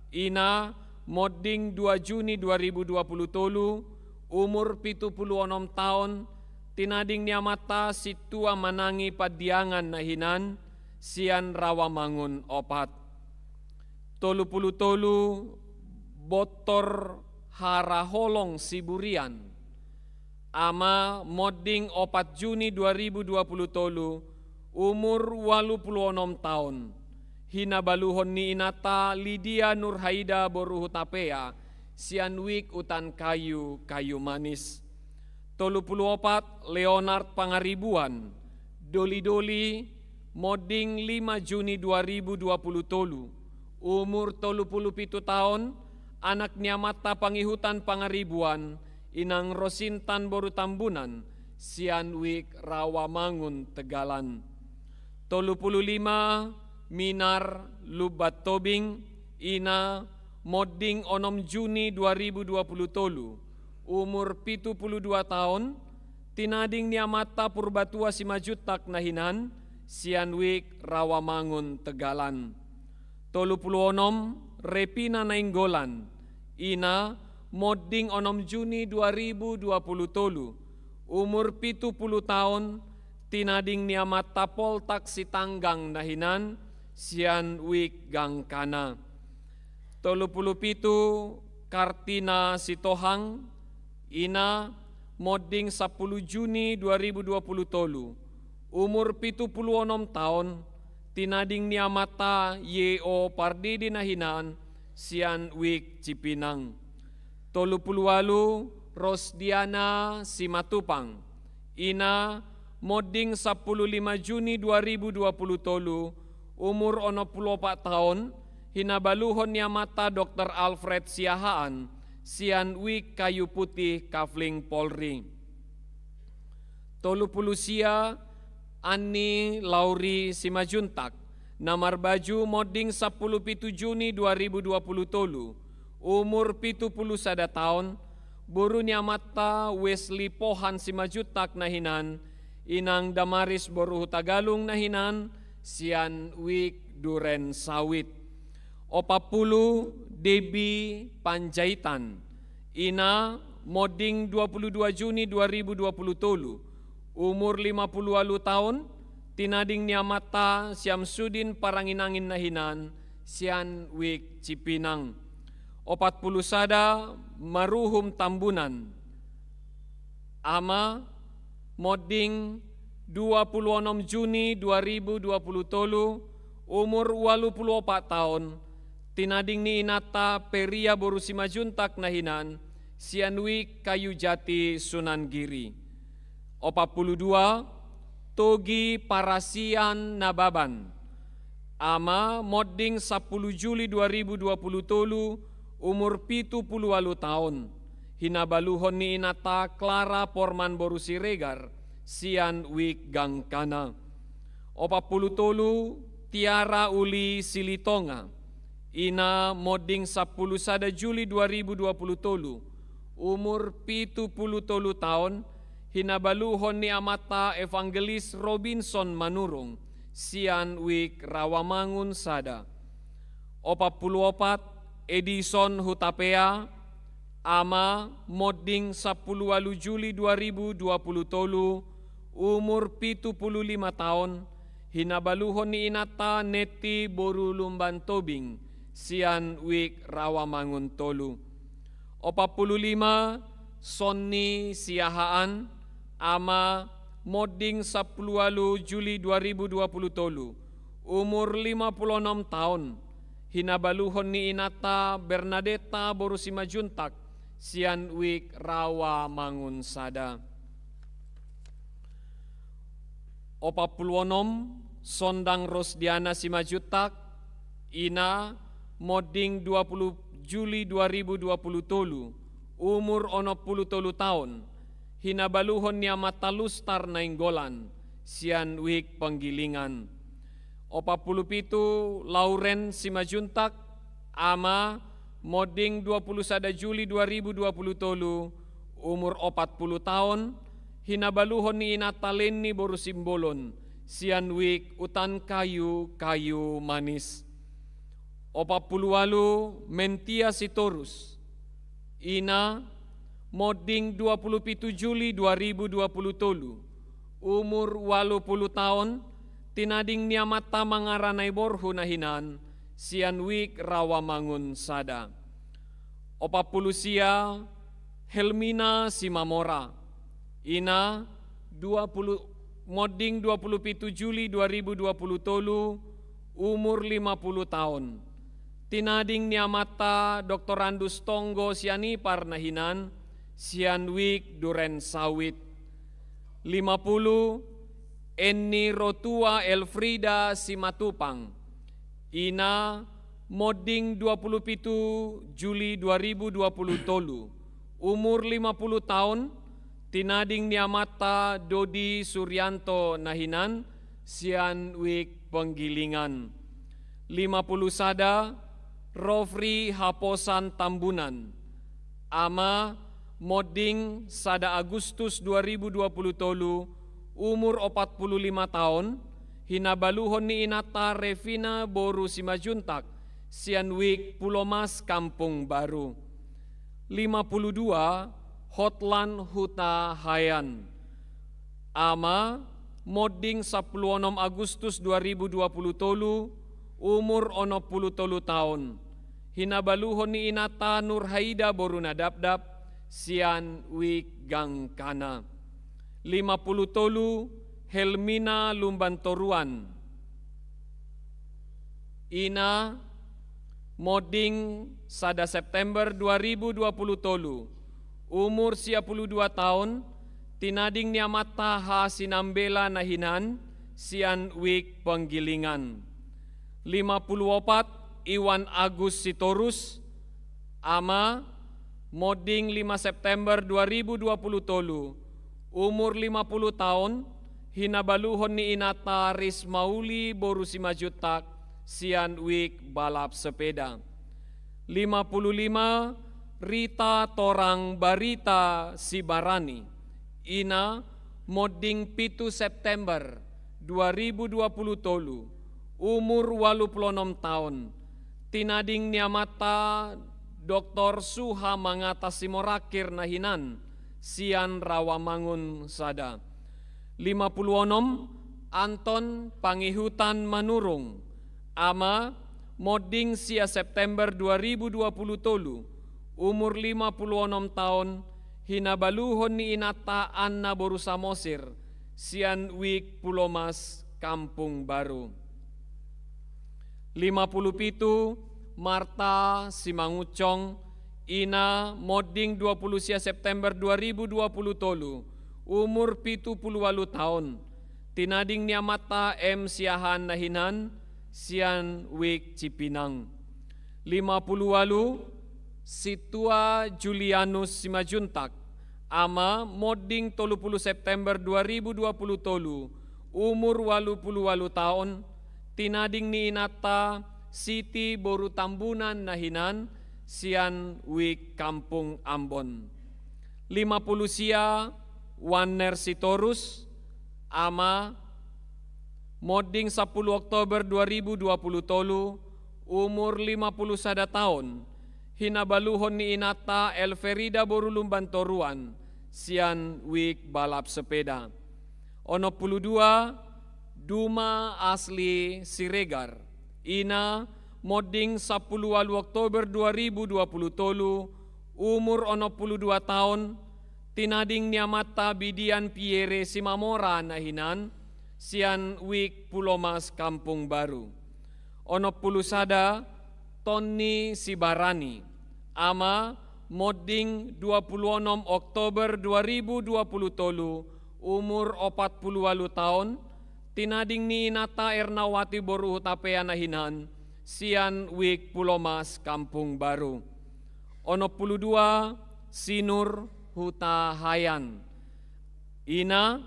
ina moding 2 Juni 2020 tolu umur 76 tahun tinading niamata situa manangi padiangan nahinan Sian Rawamangun opat. 33 Botor Haraholong Siburian ama moding 4 Juni 2020 tolu umur 86 tahun hinabaluhon ni inata Lydia Nurhaida boru Hutapea Sianwik utan kayu manis. 34 Leonard Pangaribuan doli-doli moding 5 Juni 2020 tolu umur 37 tahun anak niamata Pangihutan Pangaribuan Inang Rosintan boru Tambunan Sianwik Rawamangun Tegalan. 35 Minar Lubat Tobing ina moding 6 Juni 2020 tolu umur 72 tahun tinading niamata Purbatua Simajutak nahinan Sianwik Rawamangun Tegalan. 36 Repina Nainggolan ina moding 6 Juni 2020 tolu umur 70 tahun tinading niamata Poltak Sitanggang nahinan Sianwik Gangkana. 37 Kartina Sitohang ina moding 10 Juni 2020 tolu umur 76 tahun tinading niamata Yeo Pardidi nahinan Sianwik Cipinang. 38 Rosdiana Simatupang ina moding 15 Juni 2020 tolu umur 64 tahun hinabaluhon niamata Dr. Alfred Siahaan Sianwik Kayu Putih Kafling Polri. 30 sia Ani Lauri Simajuntak namar baju moding 17 Juni 2020 tolu umur 71 tahun buru niamata Wesley Pohan Simajuntak nahinan Inang Damaris boru Tagalung nahinan Sianwik Duren Sawit. 40 Debi Panjaitan ina moding 22 Juni 2020 tolu umur 50 tahun tinading niamata Syamsuddin Paranginangin nahinan Sianwik Cipinang. 40 sada Maruhum Tambunan ama moding 26 Juni 2020 tolu umur 84 tahun tinading ni inata peria boru simajuntak nahinan, sianwik kayu jati Sunan Giri. 42 Togi Parasian Nababan, ama modding 10 Juli 2020 tolu, umur 78 tahun. Hinabaluhon ni inata Clara Porman boru Siregar, sian wik gangkana. 43 Tiara Uli Silitonga, ina modding 10 Juli 2020 tolu, umur 73 tahun. Hinabaluhon ni amata Evangelis Robinson Manurung, sian wik Rawamangun sada. 44 Edison Hutapea, ama modding 10 Juli 2020 tolu, umur 75 tahun. Hinabaluhon ni inata Neti boru Lumban Tobing, sian wik Rawamangun tolu. 45 Sonni Siahaan, ama modding 10 Juli 2020 tolu, umur 56 tahun. Hinabaluhon ni inata Bernadetta boru Simajuntak, sian wik Rawamangun sada. 46 Sondang Rosdiana Simajutak, ina modding 20 Juli 2020 tolu, umur 63 tahun. Hinabaluhon niya matalustar na inggolan, sian wik Panggilingan. 47 Lauren Simajuntak, ama modding 21 Juli 2020 tolu, umur 40 tahun. Hinabaluhon ni inatalen ni boru Simbolon, sian wik Utan Kayu Manis. 48 Mentia Sitorus, ina modding 27 Juli 2020 tolu, umur 80 tahun. Tinading niya mata mangaranay borhu nahinan, sian wik Rawamangun sada. 40 Helmina Simamora, ina modding 27 Juli 2020 tolu, umur 50 tahun. Tinading niya mata Dr. Andus Tonggo sianipar nahinan, sian wik Duren Sawit. 50 Enni Rotua Elfrida Simatupang, ina modding 27 Juli 2020 tolu, umur 50 tahun. Tinading niya mata Dodi Suryanto nahinan, sian wik Panggilingan. 50 sada Rofri Haposan Tambunan, ama modding 1 Agustus 2020 tolu, umur 45 tahun. Hinabaluhon ni inata Revina boru Simajuntak, sian wik Pulomas Kampung Baru. 52 Hotlan Huta Hayan, ama modding 16 Agustus 2020 tolu, umur 63 tahun. Hinabaluhon ni inata Nurhaida boru Nadabdab, sian wik Gangkana. 50 tolu Helmina Lumbantoruan, ina modding 1 September 2020 tolu, umur 52 tahun. Tinading niya mata Hasinambela nahinan, sian wik Panggilingan. 54 Iwan Agus Sitorus, ama modding 5 September 2020 tolu, umur 50 tahun. Hinabaluhon ni inata Rismauli boru Simajutak, sian wik balap sepeda. 55 Rita Torang Barita Sibarani, ina modding 7 September 2020 tolu, umur 86 tahun. Tinading niya mata Dr. Suha Mangata Simorakir nahinan, sian Rawamangun sada. 56 Anton Pangihutan Manurung, ama modding 1 September 2020 tolu, umur 56 tahun. Hinabaluhon ni inata Anna boru Samosir, sian wik Pulomas Kampung Baru. 57 Marta Simangucong, ina moding 20 September 2020 tolu, umur 78 tahun. Tinading niamata M. Siahan Nahinan, Sian Wik Cipinang. 58, Situa Julianus Simajuntak, ama moding 30 September 2020 tolu, umur 88 tahun. Tinading ni inata Siti Boru Tambunan Nahinan, Sian Wik Kampung Ambon. 50 sia Waner Sitorus, ama moding 10 Oktober 2020 tolu, umur 51 tahun. Hinabaluhon ni inata Elferida Borulumban Toruan, Sian Wik balap sepeda. 62, Duma Asli Siregar, ina moding 10 Oktober 2020 tolu, umur 62 tahun. Tinading niamata Bidian Pierre Simamora Nahinan, Sian Wik Pulomas Kampung Baru. 61, Tony Sibarani, ama moding 26 Oktober 2020 tolu, umur 48 tahun. Tinading ni inata Ernawati Boru Hutapea Nahinan, Sian Wik Pulomas Kampung Baru. 62, Sinur Huta Hayan, ina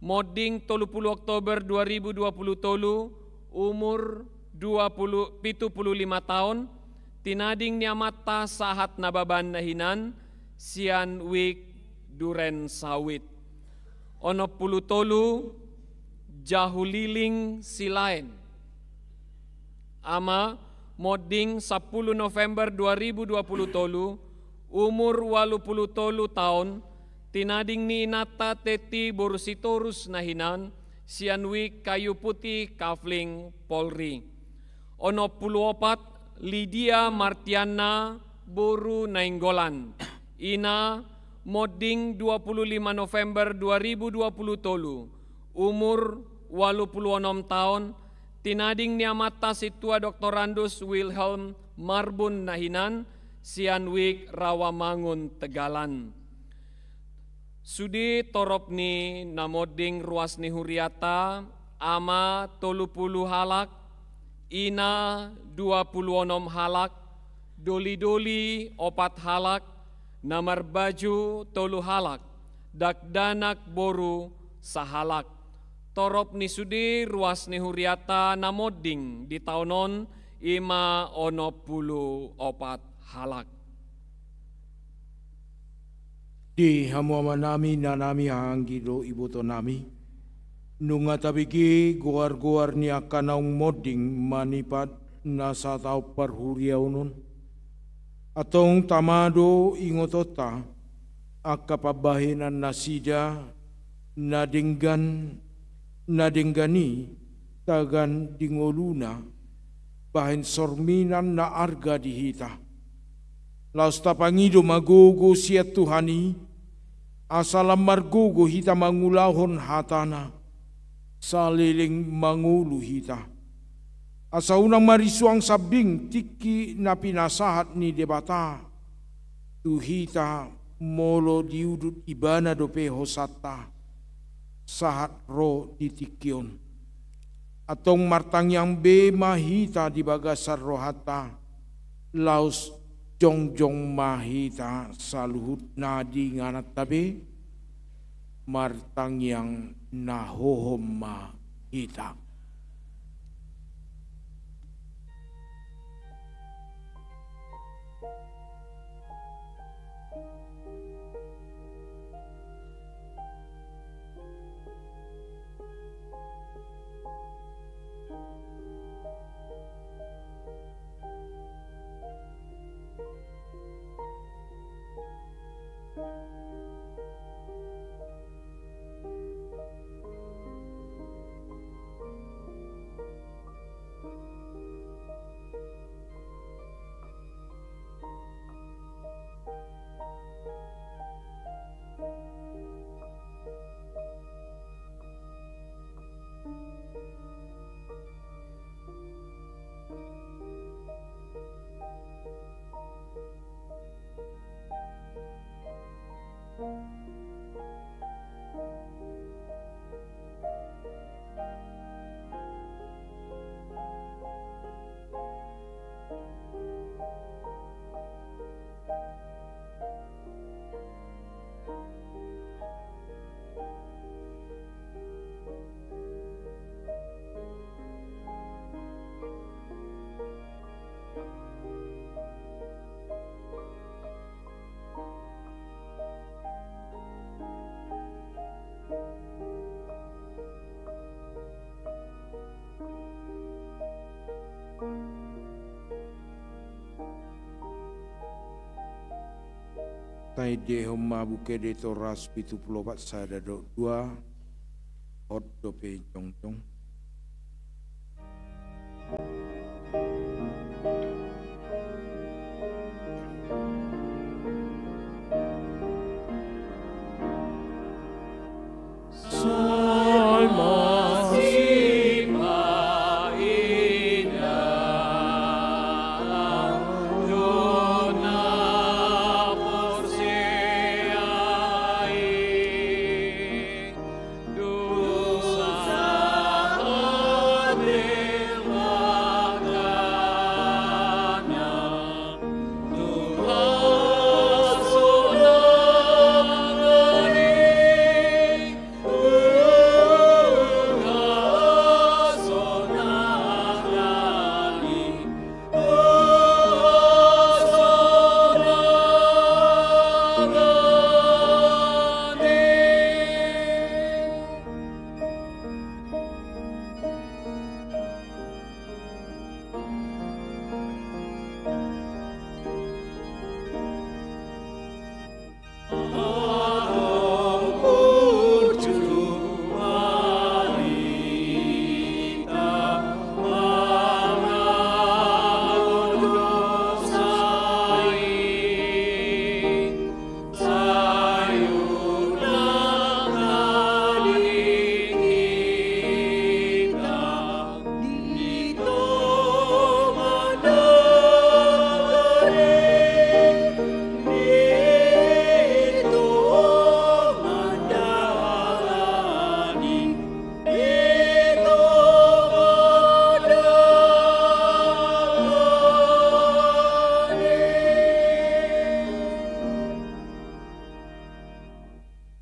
moding 30 Oktober 2020 tolu, umur 75 tahun. Tinading niamata Sahat Nababan Nahinan, Sian Wik Duren Sawit. 63, Jahuliling Silain, ama moding 10 November 2020 tolu, umur 80 tahun. Tinading ni inata Teti Borusitorus Nahinan, Sian Wik Kayu Putih Kafling Polri. 64, Lydia Martiana Boru Nainggolan, ina moding 25 November 2020 tolu, umur 86 tahun. Tinading niamata Situa Doktorandus Wilhelm Marbun Nahinan, Sian Wik Rawamangun Tegalan. Sudi torop ni namoding ruas ni huriata, ama 30 halak, ina 26 halak, doli-doli 4 halak, namar baju 3 halak, dakdanak boru sahalak. Torop ni sudi ruas ni huriata namoding di taunon ima 84 halak. Di hamuama nami na nami hanggido ibuto nami. Nunga tabiki goar-goar ni akanaung moding manipat na sa tao parhuriaunon. Atong tamado ingotota akapabahinan nasida nadinggani tagan dingoluna bahin sorminan na arga dihita. Laus tapangido magugo siya Tuhani, asalam margugo hita mangulahon hatana, saliling mangulu hita. Asa unang marisuang sabing tiki na pinasahat ni debata, tuhita molo diudut ibana dope hosata, sahat ro ditikyon. Atong martang yang be mahita di bagasar rohata, laus jongjong mahita saluhut nadi nganat tabe, martang yang nahohom mahita. tai de homa buke de toras pitu pulo pat sada do dua hot dope jong jong.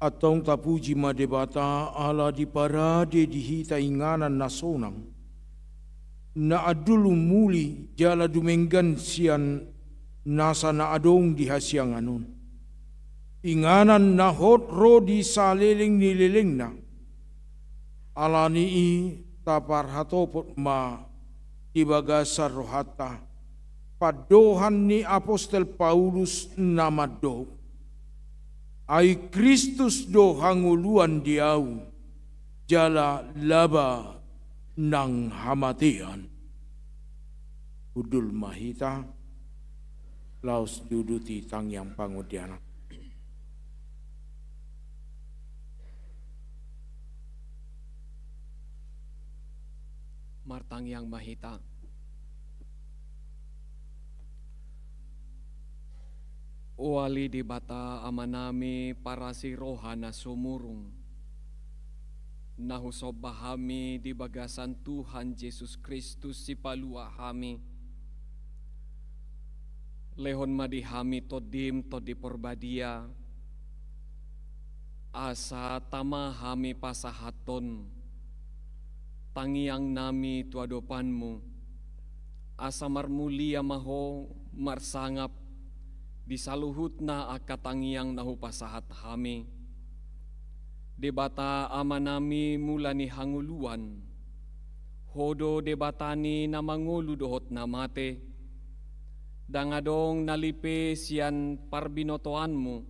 Atong tapuji madebata ala di parade di hita inganan nasonang. Na adulu muli jala dumenggan sian nasa na adong di hasianganon. Inganan na hot ro di saliling nililing na. Ala nii tapar hatopot ma ibagasar rohata. Padohan ni Apostel Paulus namado. Ai Kristus do hanguluan diau jala laba nang hamatian. Udul mahita laos duduti tang yang pangudiana. Martang yang mahita. Wali di bata amanami para si rohana sumurung. Nahusobahami di bagasan Tuhan Yesus Kristus si paluahami. Lehon madihami todim todi porbadia. Asa tamahami pasahaton. Tangiang nami tuadopanmu. Asa marmulia maho marsangap. Disaluhut na akatangiang nahupasahat hami. Debata amanami mula ni hanguluan. Hodo debatani na mangulu dohot na mate. Dangadong nalipe siyan parbinotoanmu.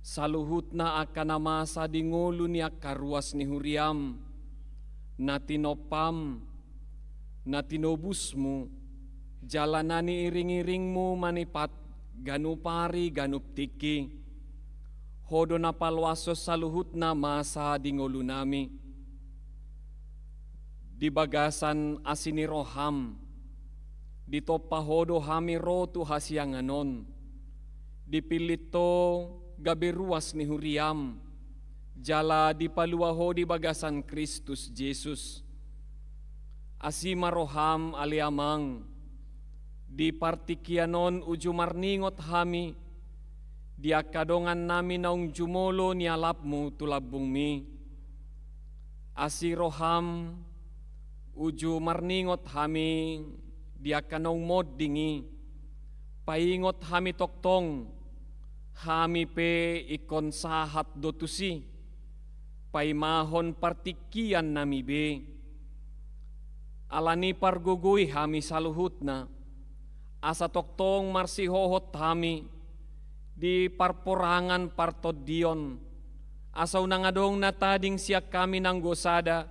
Saluhut na akanamasa dingulu ni akaruas ni huriam. Na tinopam, na tinobusmu. Jalanani iring-iringmu manipat. Ganupari ganuptiki hodo na palwaso saluhut na masa dingolu nami di bagasan asini roham dito pahodo hami rotu hasianganon dipilito gaberuas ni huriam jala dipaluaho di bagasan Kristus Jesus asima roham aliamang di partikianon uju marningot hami, dia kadongan nami naung jumolo ni alapmu tulabung mi. Asiroham uju marningot hami, dia kanong mod dingi. Paingot hami toktong, hami pe ikon sahat dotusi. Paimahon partikian nami be. Alani pargugui hami saluhut na. Asa toktong marsihohot hami di parporangan partodion, asaw nangadong natading siya kami ng gosada,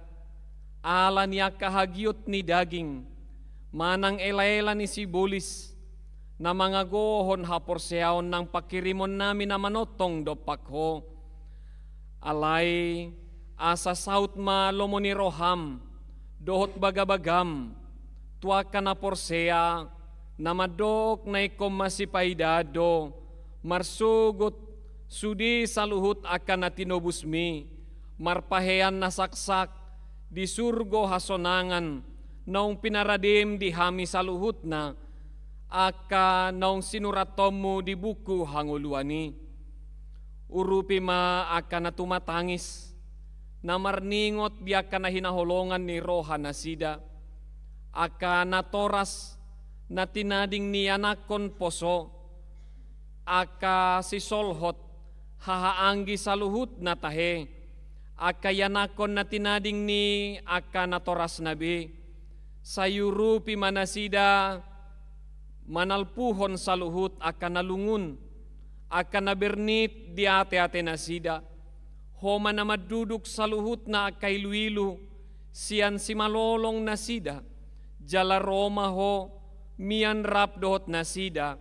ala niya kahagyot ni daging, manang elaela ni sibulis, na mga gohon haporseaon ng pakirimon namin na manotong dopakho. Alay, asa saut ma lomo ni roham, dohot bagabagam, tua ka na porsea, na madok na ikom masipaydado, marsugot sudi saluhut akan na tinobusmi, marpahean na saksak, di surgo hasonangan, naong pinaradim di hami saluhut na, aka naong sinuratom mo di buku hanguluani. Urupi ma akan na tumatangis, na marningot di akan na hinaholongan ni roha na sida, aka na toras na tinading ni anakon poso, aka si solhot hahaanggi saluhut na tahe, aka yanakon na tinading ni aka na toras nabi, sayurupi manasida manalpuhon saluhut aka nalungun, aka nabernit di ate-ate na sida, homa na maduduk saluhut na akay luilu, siyan si malolong na sida, jala Roma ho, mian rap dohot na sida,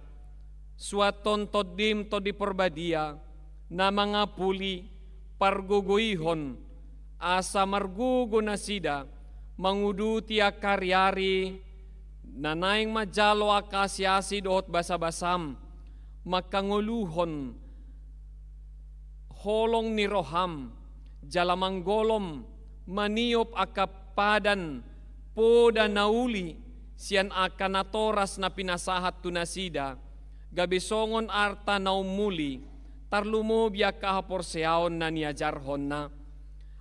suaton todim to di porbadia, na mga puli, parguguyhon, asa margugo na sida, manguduti akaryari, nanaing majalo akasyasi dohot basabasam, makanguluhon, holong ni roham, jalamanggolom, maniop akapadan, poda nauli, siyan akan natoras na pinasahat tunasida, gabisongon arta naumuli, tarlumobya kahaporseaon na niajarhon na,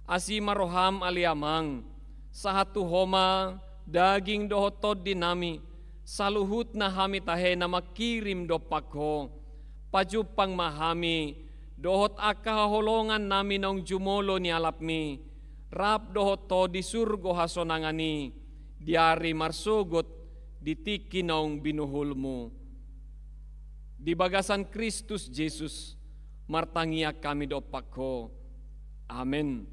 asima roham aliamang, sahatu homa, daging dohotod dinami, saluhut na hami tahe na makirim do pakho, pajupang mahami, dohot akaholongan namin ng jumolo ni alapmi, rap dohoto di surgo hasonangani, diari marsugot ditiki naong binuhul mo. Di bagasan Kristus Jesus, martangia kami do pakho. Amen.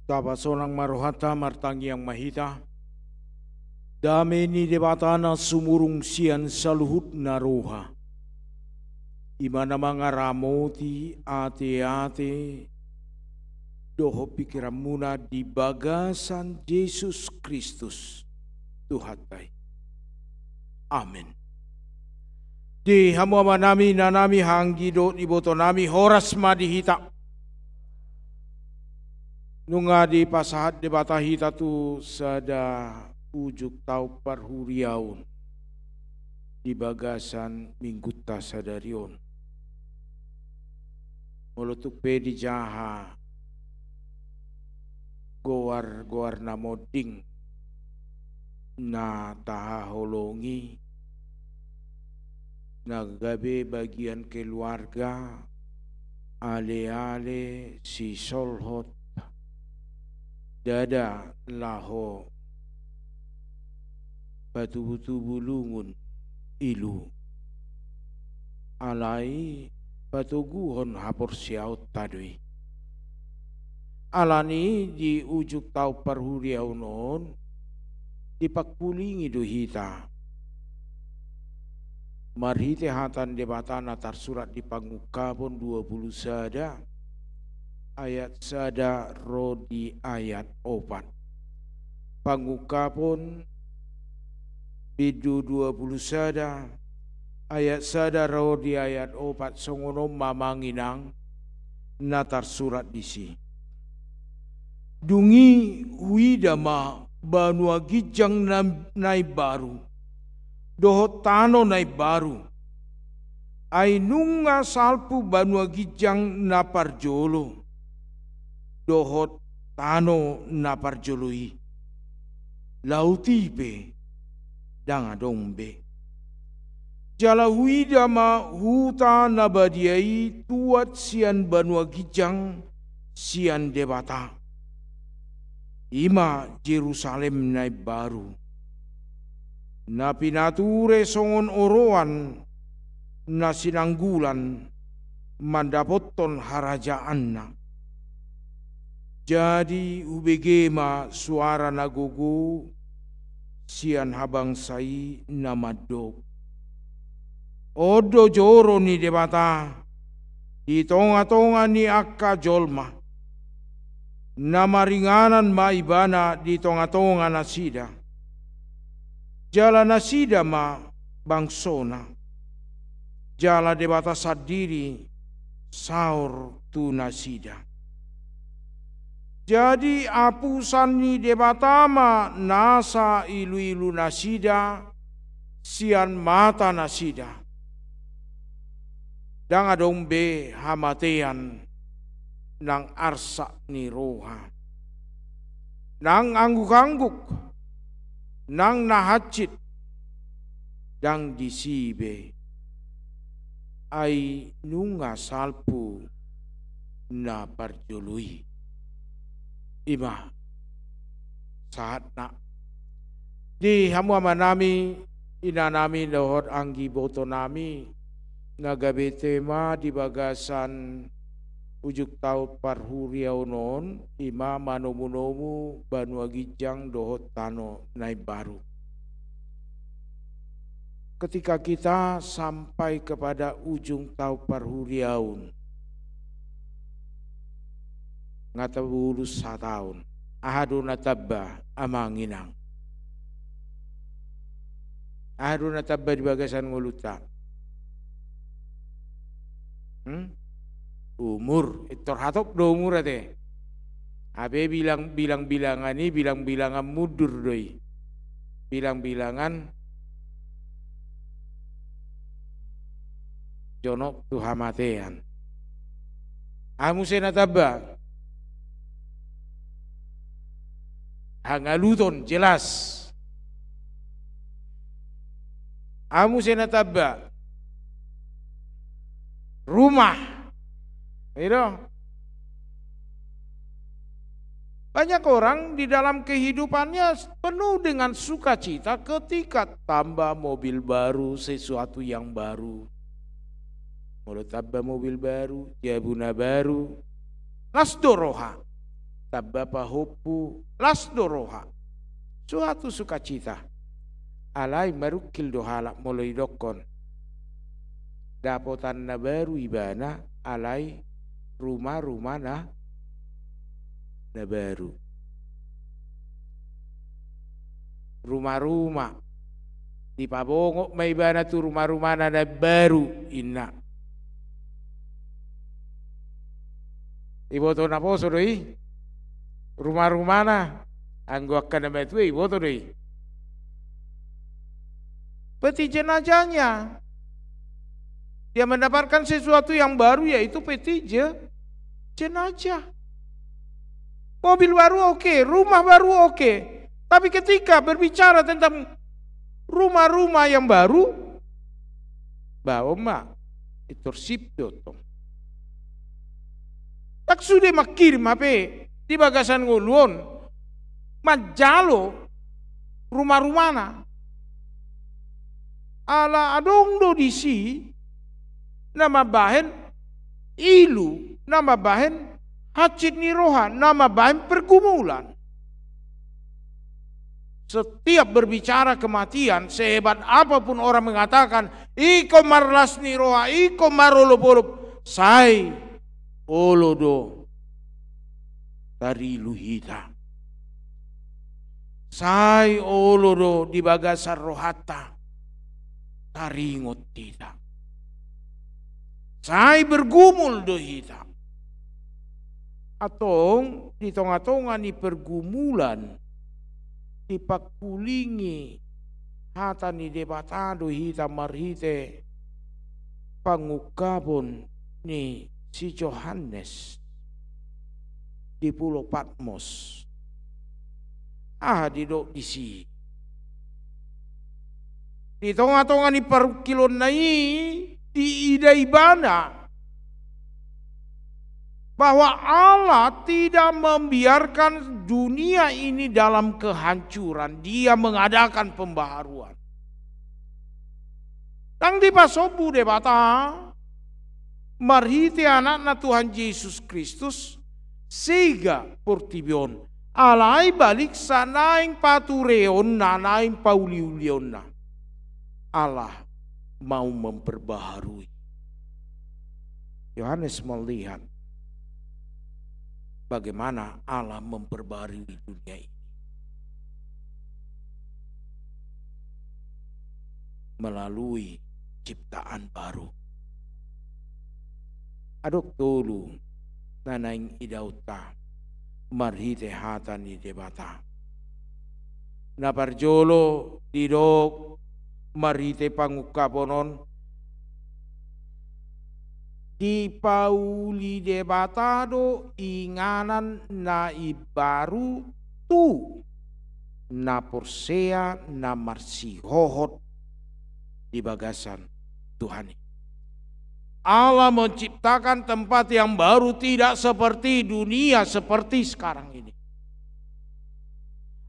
Tapa sonang marohata martangi yang mahita. Dameni debatana sumurung sian saluhut naroha. Imana mga ramoti ate-ate. Doho pikiran muna di bagasan Yesus Kristus Tuhatai. Amin. Di hamuama nami nanami hanggido iboto nami horas madihita. Nunga di pasahat di batahita tu sada ujuk tau parhuriaun di bagasan mingguta sadarion. Mulutuk pedi jaha goar na moding na taha holongi nagabe bagian keluarga ale-ale si solhot dada laho batu-batu bulungun ilu alai batuguhon hapor siaut tadui alani di ujuk tau parhuriau non dipakpulingi duhita marhite hatan debatana tar surat di Pangukapon 20 sada ayat sada rodi ayat 4 Pangukapon bidu 20 sada ayat sada rodi ayat 4 songono mamanginang natar surat disi dungi huidama banua gijang nai baru doho tano nai baru ai nunga salpu banua gijang naparjolo dohot tano naparjoloi lautipe danga dombe jala huida ma huta nabadiai tuat sian banua gijang sian debata ima Jerusalem nai baru na pinature songon oroan na sinanggulan mandapoton harajaanna. Jadi ubegema suara nagogo sian habang sai namadog. Odo joro ni debata di tonga-tonga ni akka jolma. Namaringanan maibana di tonga-tonga nasida. Jala nasida ma bangsona. Jala debata sadiri saur tu nasida. Jadi apusan ni debatama nasa ilu-ilu nasida sian mata nasida. Dang adong be hamatean nang arsa ni roha. Nang angguk-angguk nang nahacit dang disibe ai nunga salpu na parjului. Ima saat nak di hamuama nami ina nami dohot anggi boto nami nagabe tema di bagasan ujuk tau parhuriau non ima manomu-nomu banua gijang dohot tano nai baru. Ketika kita sampai kepada ujung tau parhuriaun ngata bulus sataun ahaduna tabba amanginang ahaduna tabba di bagasan nguluta umur torhatop do umur ate abe bilangan ni bilangan mudur doi bilangan jonok tuhamatean amusena tabba hangaluton jelas. Amu senatabba rumah. Itu. Banyak orang di dalam kehidupannya penuh dengan sukacita ketika tambah mobil baru, sesuatu yang baru. Mulut tabba mobil baru, jabuna baru, nasdoroha. tabapa hopu lasdoroha suatu sukacita alai marukil dohala mulai dokon dapotan na baru ibana alai rumah-rumah na baru rumah-rumah di pabongok may ibana tu rumah-rumah na baru inna iboto na po soroi rumah-rumah na anggo akan na itu iboto doi peti jenazahnya dia mendapatkan sesuatu yang baru yaitu peti jenazah. Mobil baru oke, rumah baru oke. Tapi ketika berbicara tentang rumah-rumah yang baru, bawa itu sipto tong. Tak sudah makirim apa di bagasan ngulun, majalo rumah-rumahna. Ala adong do disi. Nama bahan ilu, nama bahan hacit niroha, nama bahan pergumulan. Setiap berbicara kematian, sehebat apapun orang mengatakan, iko marlas niroha, iko marolop-olop, say olodo dari luhita. Say olodo di bagasar rohata, taringot tidak. Saya bergumul dohita. Atong di tengah-tengah ni pergumulan dipakulingi hata ni debata dohita marhite pangukabon ni si Johannes di Pulau Patmos. Didok di si. Di tengah-tengah ni perkilon nai di idaibana bahwa Allah tidak membiarkan dunia ini dalam kehancuran, dia mengadakan pembaharuan. Tang di pasobu debata marhiti anakna Tuhan Yesus Kristus sehingga portibion alai balik sanaing patureon nanaing pauliulion na Allah mau memperbaharui. Yohanes melihat bagaimana Allah memperbaharui dunia ini melalui ciptaan baru. Adok tolu nanaing idauta marhite hatan di debata. Naparjolo didok marite pangukaponon di pauli debatado inganan na ibaru tu na porsea na marsihohot di bagasan Tuhan. Allah menciptakan tempat yang baru tidak seperti dunia seperti sekarang ini.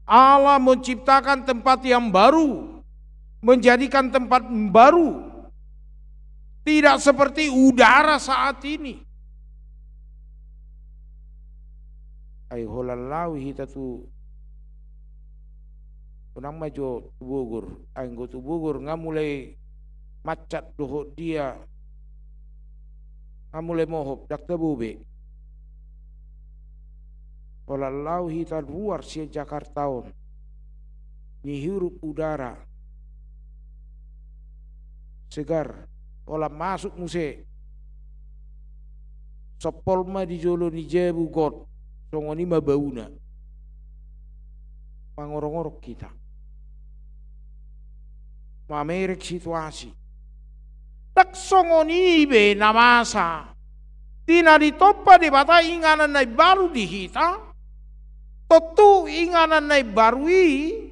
Allah menciptakan tempat yang baru, menjadikan tempat baru, tidak seperti udara saat ini. Ay holalau hita tu unang majo tubugur, anggo tubugur ngamulai macat dohot dia, ngamulai mohop dak tebube. Holalau hita luar sia Jakartaon, nyihirup udara segar, olah masuk muse sopol ma di jolo ni jebu got songoni ma bauna mangorong-orok kita mamerek situasi tak songoni be namasa tina ditopa di bata inganan nai baru di hita totu inganan nai barui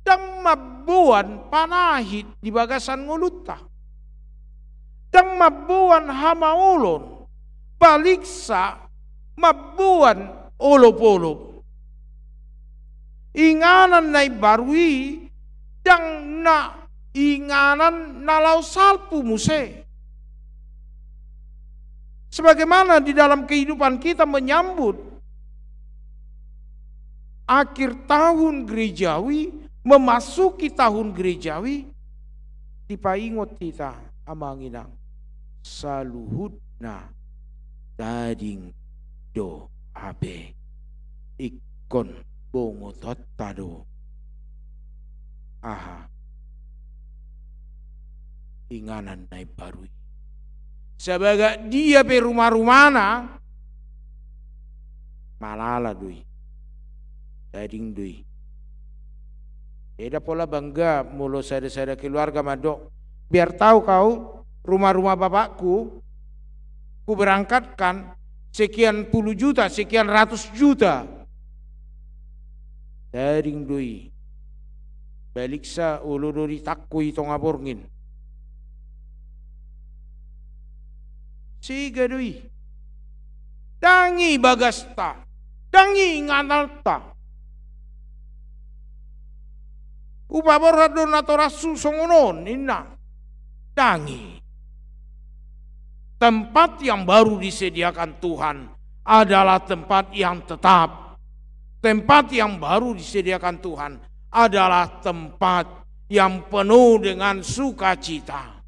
dang mabuan panahit di bagasan nguluta. Dang mabuan hamaulon baliksa mabuan olop-olop. Inganan nai barui dang na inganan nalau salpu muse. Sebagaimana di dalam kehidupan kita menyambut akhir tahun gerejawi, memasuki tahun gerejawi, dipaingot kita amanginang saluhutna dading do habe ikon bongo totado aha inganan nai barui sebagai dia pe rumah-rumana malala dui dading dui. Eda pola bangga mulu sada-sada keluarga madok. Biar tahu kau rumah-rumah bapakku, ku berangkatkan sekian puluh juta, sekian ratus juta. Daring dui. Baliksa uluduri takui tongaborngin. Siga dui. Dangi bagasta. Dangi nganalta. Upabor donato rasu songonon inna dangi. Tempat yang baru disediakan Tuhan adalah tempat yang tetap. Tempat yang baru disediakan Tuhan adalah tempat yang penuh dengan sukacita.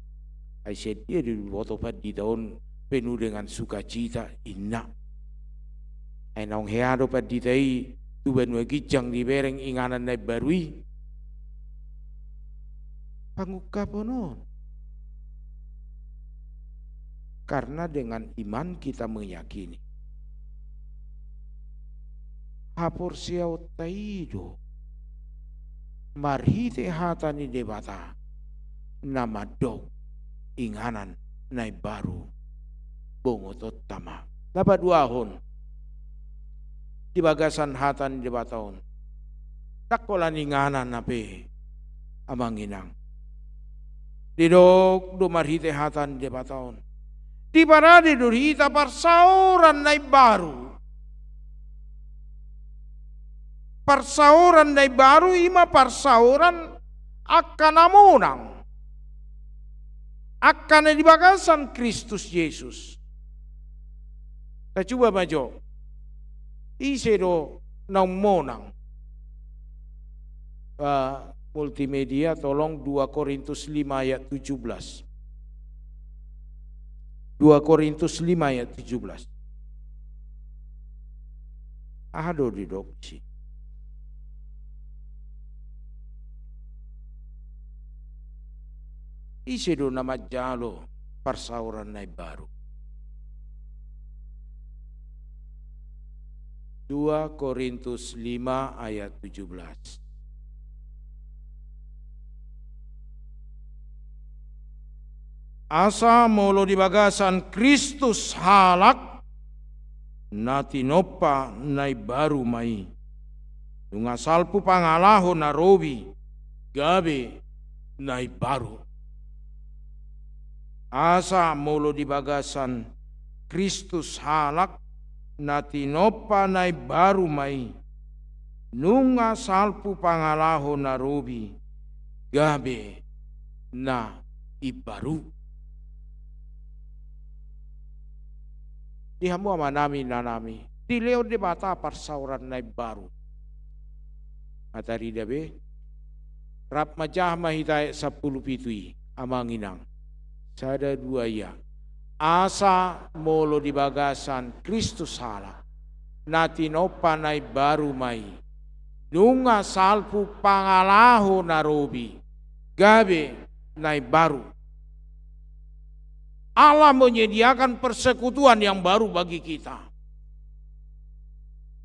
Aisyah dia di fotopat di tahun penuh dengan sukacita inna. Ainong heado pat di tai tuban wagijang di bereng inganan naik barui. Pangukaponon. Karena dengan iman kita meyakini hapor siau taido marhite hatani debata nama dok inganan nai baru bongotot tama dapat 2 tahun di bagasan hatani debataon takolan inganan nape amanginang didok do marhite hatan de bataon. Di parade durhita parsauran nai baru. Parsauran nai baru ima parsauran akan amunang. Akan di bagasan Kristus Yesus. Kita coba maju. Ise do naumonang. Multimedia tolong 2 Korintus 5 ayat 17. 2 Korintus 5 ayat 17. Ahado di doksi. Isido nama jalo parsauran nai baru. 2 Korintus 5 ayat 17. Asa molo di bagasan Kristus halak nati nopa nai baru mai nunga salpu pangalaho narobi gabe nai baru. Asa molo di bagasan Kristus halak nati nopa nai baru mai nunga salpu pangalaho narobi gabe na ibaru. Dihamu amanami nanami. Dileo de bata parsauran nai baru. Matari dabe. Rap majah mahitay 10 pitui. Amanginang. Sada 2 ya. Asa molo di bagasan Kristus hala. Natinopa nai baru mai. Nunga salpu pangalaho narobi. Gabe nai baru. Allah menyediakan persekutuan yang baru bagi kita.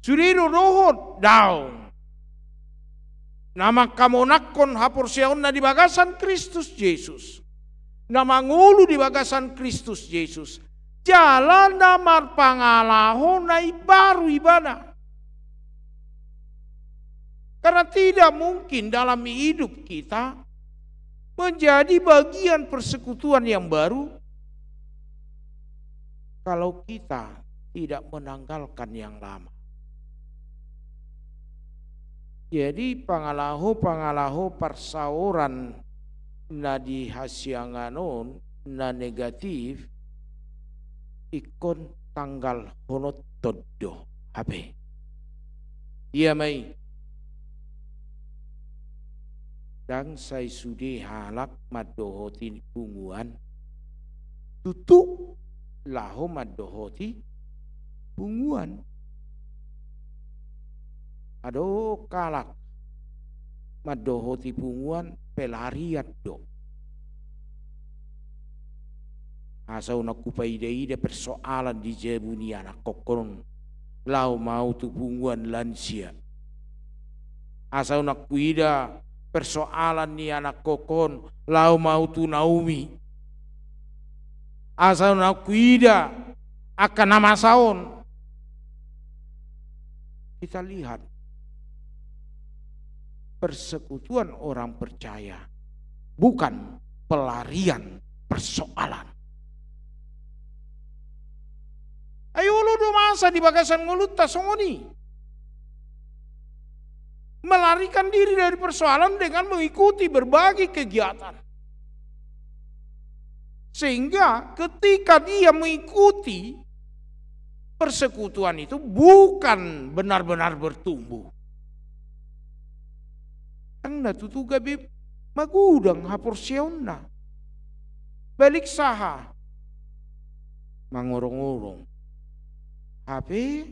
Suriru rohot daun. Nama kamonakon hapor siauna di bagasan Kristus Yesus. Nama ngulu di bagasan Kristus Yesus. Jalan namar pangalaho nai baru ibadah. Karena tidak mungkin dalam hidup kita menjadi bagian persekutuan yang baru kalau kita tidak menanggalkan yang lama. Jadi pangalaho persauran na dihasianganon na negatif ikon tanggal honot todo habe. Dia mai dan saya sudah halak madohoti punguan tutup laho madohoti punguan. Ado kalak madohoti punguan pelariat do. Asau nak kupaida-ida persoalan di jebunia anak kokon lau mau tu punguan lansia. Asau nak kuida persoalan ni anak kokon lau mau tu Naomi. Asau nak kuida akan nama saon. Kita lihat persekutuan orang percaya bukan pelarian persoalan. Ayo lu do masa di bagasan ngulut tasongoni. Melarikan diri dari persoalan dengan mengikuti berbagai kegiatan. Sehingga ketika dia mengikuti persekutuan itu bukan benar-benar bertumbuh. Ang natutuga bi magudang hapor siyauna. Balik saha. Mangorong-orong. Hape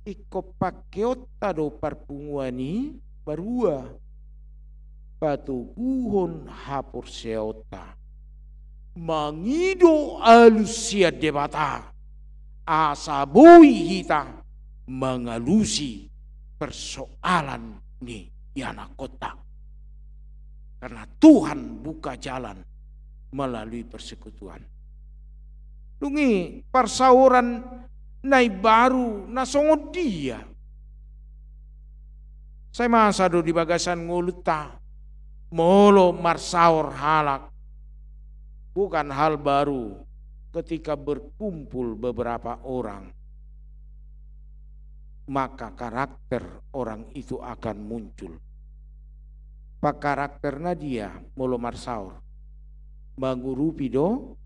ikopakeot tado parpunguani barua patuguhon hapor seota mangido alusia debata asabui hita mengalusi persoalan ni yana kota karena Tuhan buka jalan melalui persekutuan. Lungi persauran nai baru nasongod dia. Saya masa do di bagasan nguluta molo marsaur halak. Bukan hal baru ketika berkumpul beberapa orang. Maka karakter orang itu akan muncul. Pak karakternya dia molo marsaur. Mangurupi do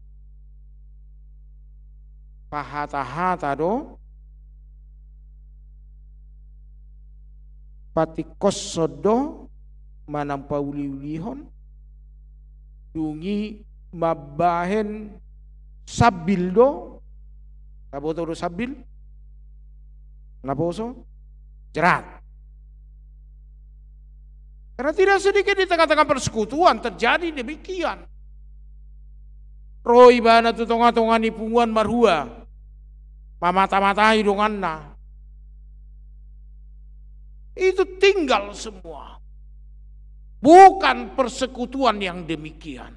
pahata-hata do patikos sodo manang pauli-ulihon dungi mabahen sabil do kaboto do sabil naposo jerat karena tidak sedikit di tengah-tengah persekutuan terjadi demikian. Roy bana tu tonga-tonga ni punguan marhua mamata-matai donganna. Itu tinggal semua. Bukan persekutuan yang demikian.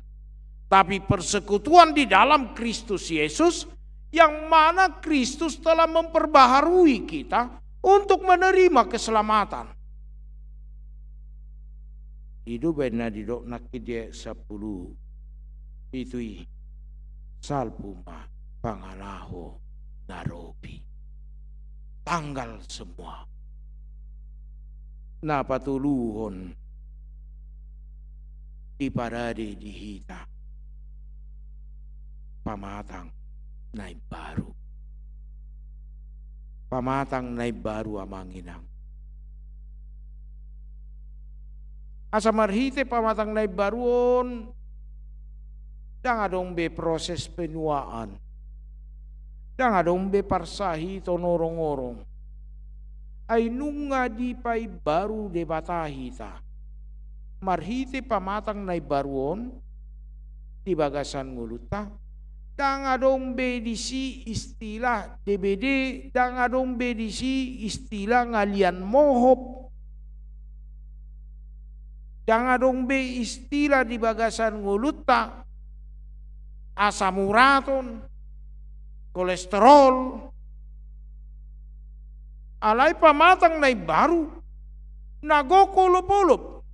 Tapi persekutuan di dalam Kristus Yesus yang mana Kristus telah memperbaharui kita untuk menerima keselamatan. Hidup benar di dok nakidye 10 itui salpuma pangalaho narobi tanggal semua na patuluhon di parade di hita pamatang nai baru amanginang asa marhite pamatang nai baruon dang adong be proses penuaan dang adong be parsahi tonorong-orong ay nunga di pay baru de batahita marhite pamatang nai baruon di bagasan nguluta dang adong be disi istilah DBD dang adong be disi istilah ngalian mohop dang adong be istilah di bagasan nguluta asam uraton kolesterol alay pamatang nai baru nagokolop-olop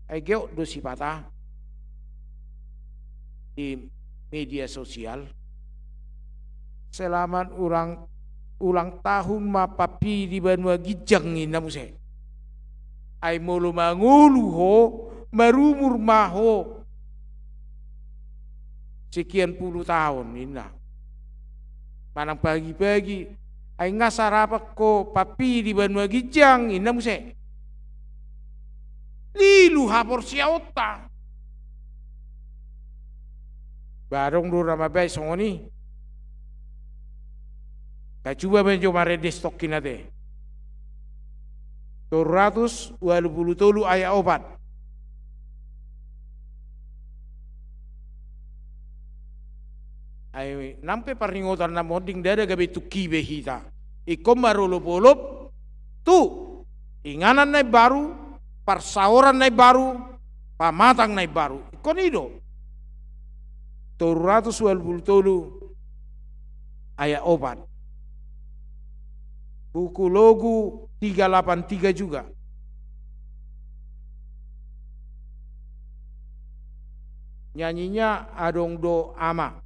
ay geo do si pata di media sosial selamat ulang tahun mapapi di Banua Gijang ina muse ay mulu mangulu ho marumur maho sekian puluh tahun ina manang pagi-pagi ay ngasarapak ko papi di Banua Gijang ina muse lilu hapor siaota. Barong do ramabay songoni. Kaya coba mencoba redestokin nate. 223 ayat 4. Ay nampe paringotan na moding dada gabi tu kibe hita. Ikom marulop-ulop tu inganan na baru, parsaoran na baru, pamatang na baru. Ikon ido. 223 ayat 4. Buku Logu 383 juga. Nyanyinya Adong Do Ama.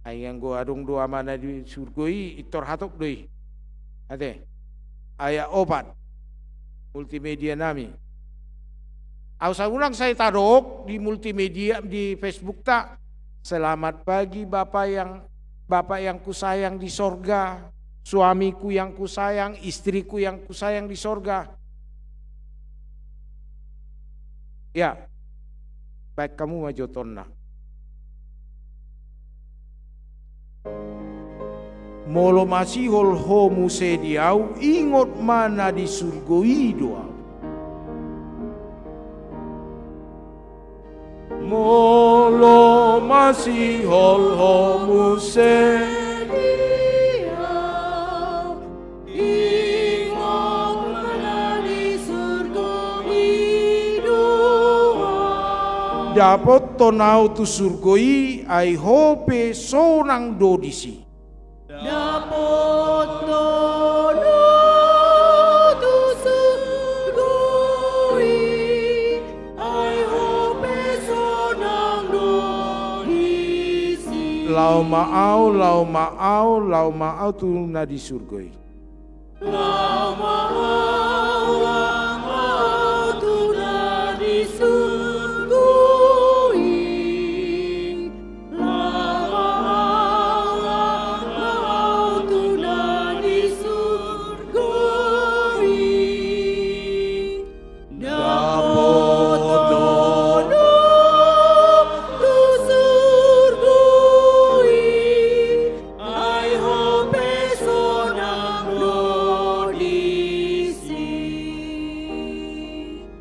Ayang go Adong Do Ama na di surgoi itor hatok doi. Ate. Ayat 4. Multimedia nami. Ausa ulang saya tadok di multimedia di Facebook tak. Selamat pagi Bapak yang kusayang di sorga, suamiku yang kusayang, istriku yang kusayang di sorga. Ya, baik kamu majotonna. Molo masihol homu sediau, ingot mana di surgoi doa. Molo masihol homu sediau, ingot mana di surgoi doa. Dapat tonau tu surgoi, ai hope sonang dodisi. Dapat tonau tu surgoi, ai hope sonang dodisi. Lau maau tu na di surgoi. Lau maau tu na di surgoi.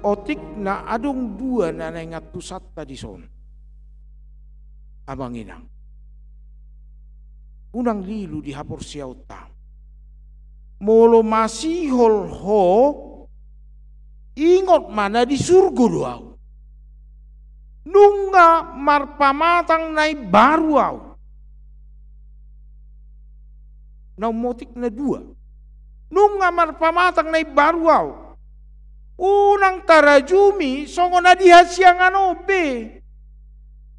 Otik na adong dua na nengat pusat tadi son. Abang inang. Unang lilu di hapor siauta. Molo masihol ho, ingot mana di surga doau. Nungga marpamatang nai baru au. Naumotik na dua. Nungga marpamatang nai baru au. Unang tarajumi songo na dihasiangan obe.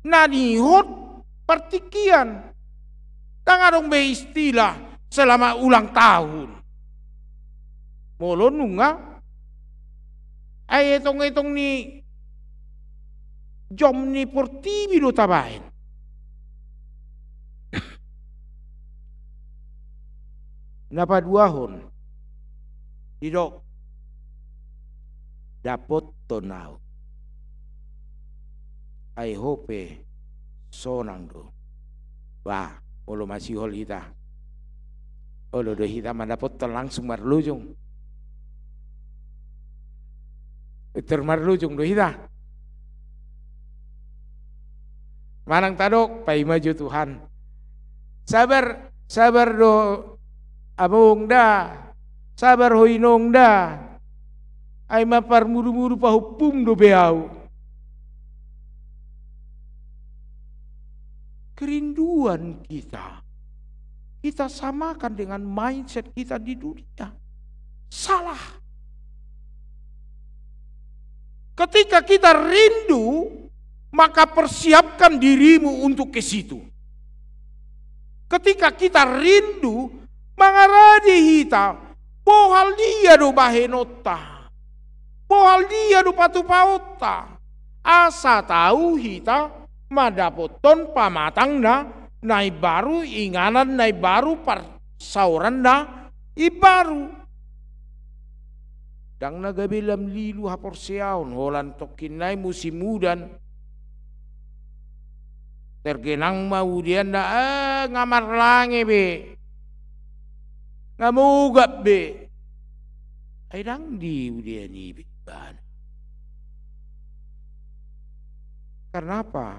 Nanihot partikian. Tangadong be istilah selama ulang tahun. Molo nunga. Ay etong ni jom ni portibi do tabahin. Napaduahon. Didok. Dapat tonau. I hope sonang do. Wah, olo masih hol hita. Olo do hita mandapot langsung marlujung. Marlujung do hita. Manang tadok pai maju Tuhan. Sabar do abong da. Sabar hoinong da. Ay mapar muru-muru pahupum do beau. Kerinduan kita samakan dengan mindset kita di dunia. Salah. Ketika kita rindu, maka persiapkan dirimu untuk ke situ. Ketika kita rindu, mangaradi hita, bohal dia do bahenota. Bohal dia do patu pauta. Asa tahu hita madapoton pamatang na nai baru inganan nai baru par sauran na ibaru. dang nagabilam lilu hapor siaon holan tokinay musimudan tergenang maudian na ngamar lange be ngamugap be ay dang di udian ibe bana. Karena apa?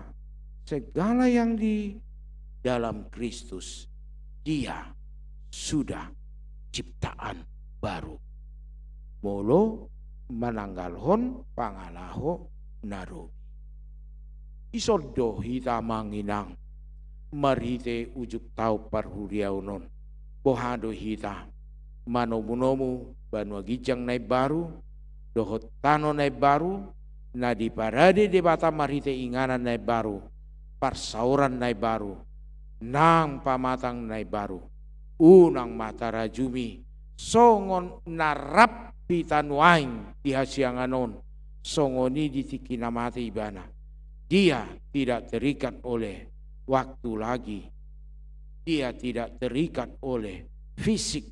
Segala yang di dalam Kristus dia sudah ciptaan baru. Molo mananggalhon pangalaho narobi. Isodo hita manginang marite ujuk tau parhuriaunon. Bohado hita manomu-nomu banua gijang nai baru dohot tano nai baru na di parade de bata marite inganan nai baru parsauran nai baru nang pamatang nai baru unang mata rajumi songon narap pitanuaing di hasianganon songoni ditikinamati ibana. Dia tidak terikat oleh waktu lagi. Dia tidak terikat oleh fisik,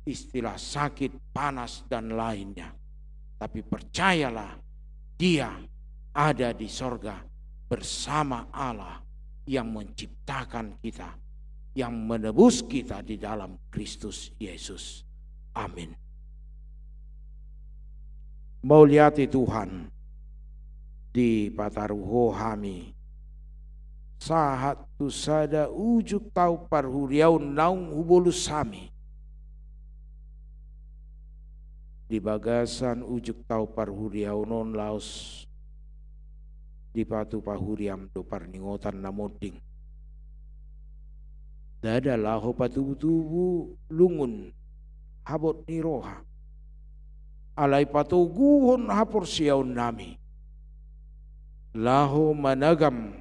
istilah sakit, panas dan lainnya. Tapi percayalah, dia ada di sorga bersama Allah yang menciptakan kita, yang menebus kita di dalam Kristus Yesus. Amin. Mau lihat Tuhan di pataruho hami sahat tu sada ujuk tau parhuriau naung hubulus sami di bagasan ujuk tau parhuriau non laos di patu pahuriam do parningotan namoding dada laho patubu lungun habot ni roha alai patuguhon hapor siaun nami laho managam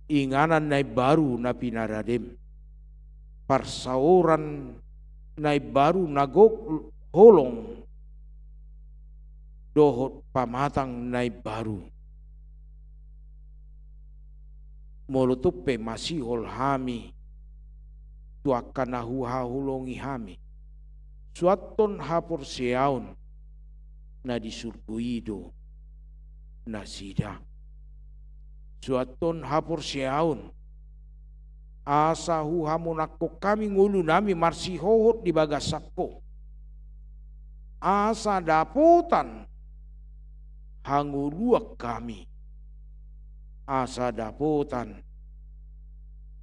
inganan nai baru na pinaradem parsauran nai baru nagok holong dohot pamatang nai baru molotupe masihol hami tuakanahu hahulongi hami suaton hapor siaun na disurguido nasida suaton hapor siaun asahu hamunakko kami ngulu nami marsihohot di bagasakko asa daputan hanguluak kami asa daputan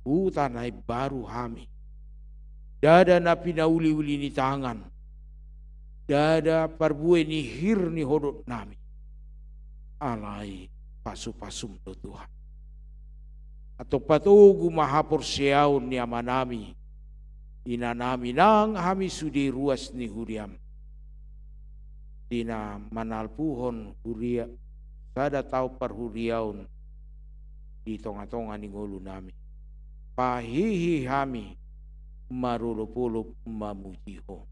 hutan ay baru hami dada na pinauli-uli ni tangan dada parbuai ni hir ni hodot nami alai pasu-pasum do Tuhan atau patugu mahapor siaun ni amanami inanami nang hami sudi ruas ni huriam dina manalpuhon huria sada tau parhuriaun di tonga-tonga ni ngulu nami pahihi hami marulupulup mamujiho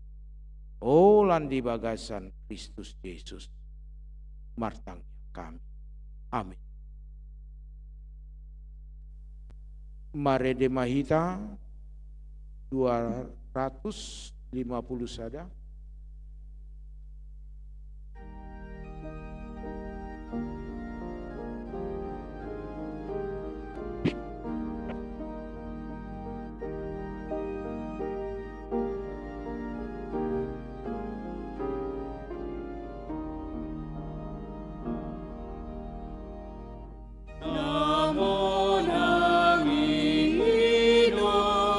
olan di bagasan Kristus Yesus martang kami. Amin. Marede Mahita 250 sada.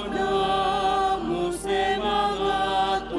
Namu semangat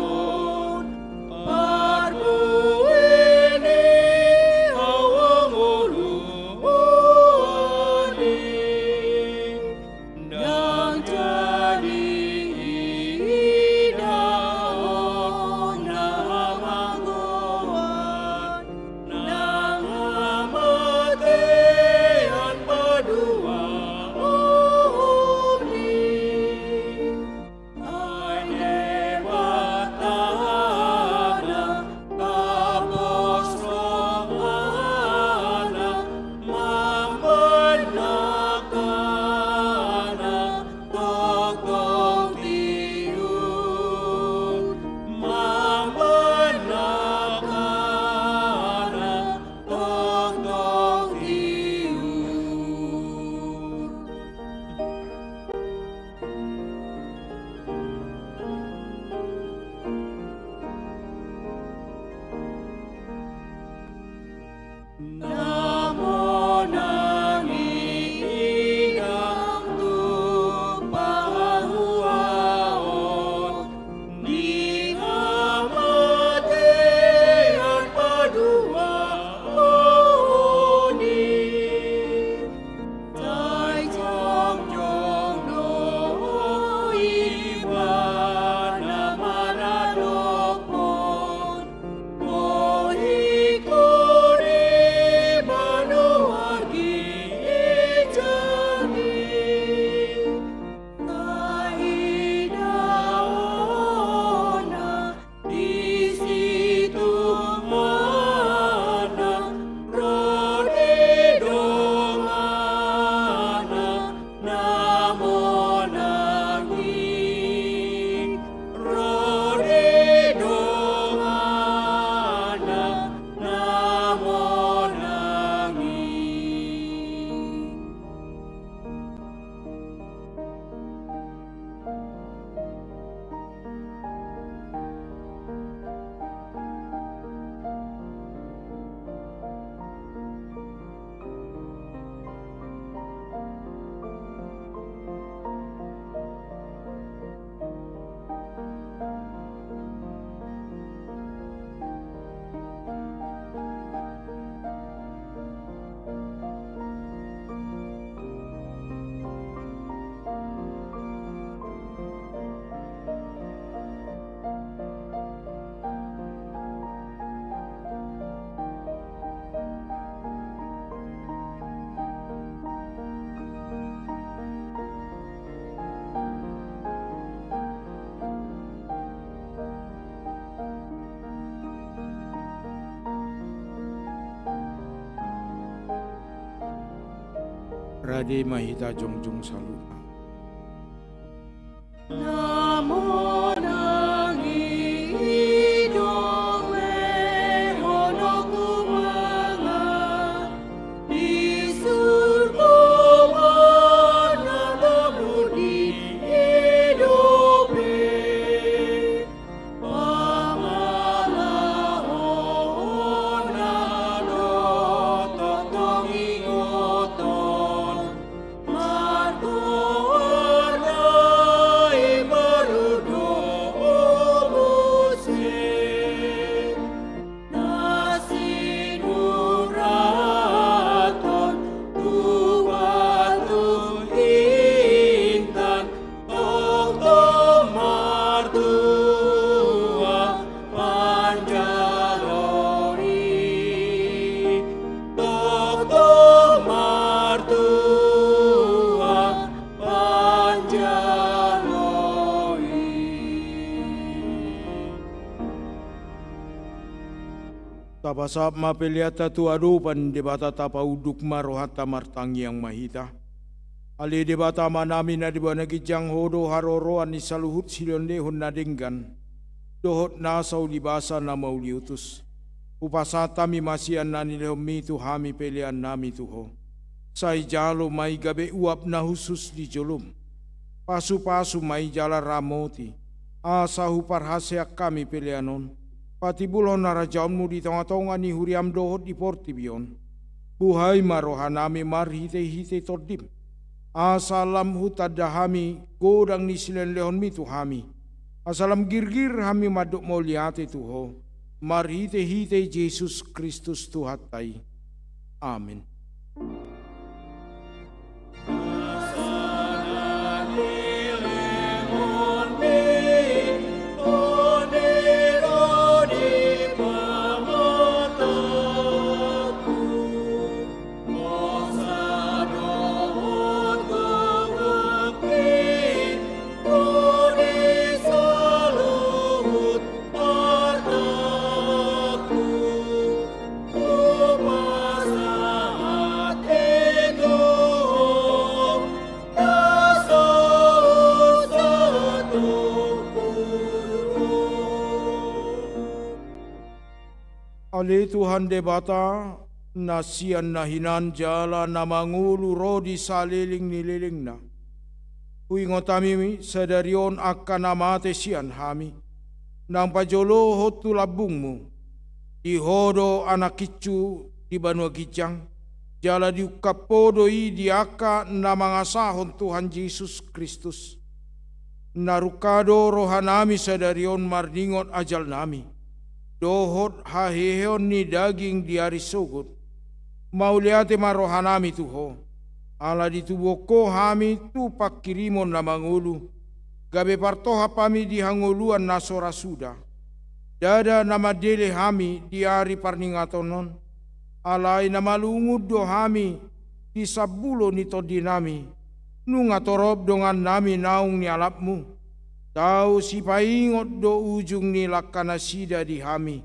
Rade mahita jongjong salupa. Namo nangi idong lehono kumanga di surga mana budi hidupe pamala hona no totong ingoton martuana ibarudo umuse nasi nuraton tubatu intan tokto martua panjalori tokto martua panjalori. Tapasap mapeliata tu adupan debata tapa uduk marohata martangi yang mahita. Ali debata manami na dibana gijang hodo haroroan ni saluhut silonde hon nadinggan. Dohot nasau libasa na mauliutus. Upasata mi masian na nilehomi tu hami pelian nami tuho. Sai jalo mai gabe uap na husus di jolum. Pasu-pasu mai jala ramoti. Asahu parhaseak kami pelianon. Patibulon na rajaunmu di tengah-tengah ni huriam dohot di portibion. Buhai marohanami marhite-hite tordim. Asalam hutadahami godang ni silen lehon mitu hami. Asalam girgir hami maduk moliate tuho. Marhite-hite Yesus Kristus Tuhatai. Amin. Ale Tuhan debata nasian nahinan jala namangulu rodi saliling nililing na. Uingotami sadarion akan namate sian hami. Nang pajolo hotu labungmu. Dihodo anak kicu di banua gijang. Jala diukapodoi diaka namangasahon Tuhan Yesus Kristus. Narukado rohanami sadarion mardingot ajal nami. Dohot haheon ni daging diari sogut. Mauliate marohanami tuho. Ala dituboko hami tu pakirimon na mangulu. Gabe partoha pami dihanguluan nasora suda. Dada nama dele hami diari parningatonon. Alai nama lungud do hami di sabulo ni todinami. Nungatorob dongan nami naung ni alapmu. Tau si paingot do ujung ni lakana sida di hami.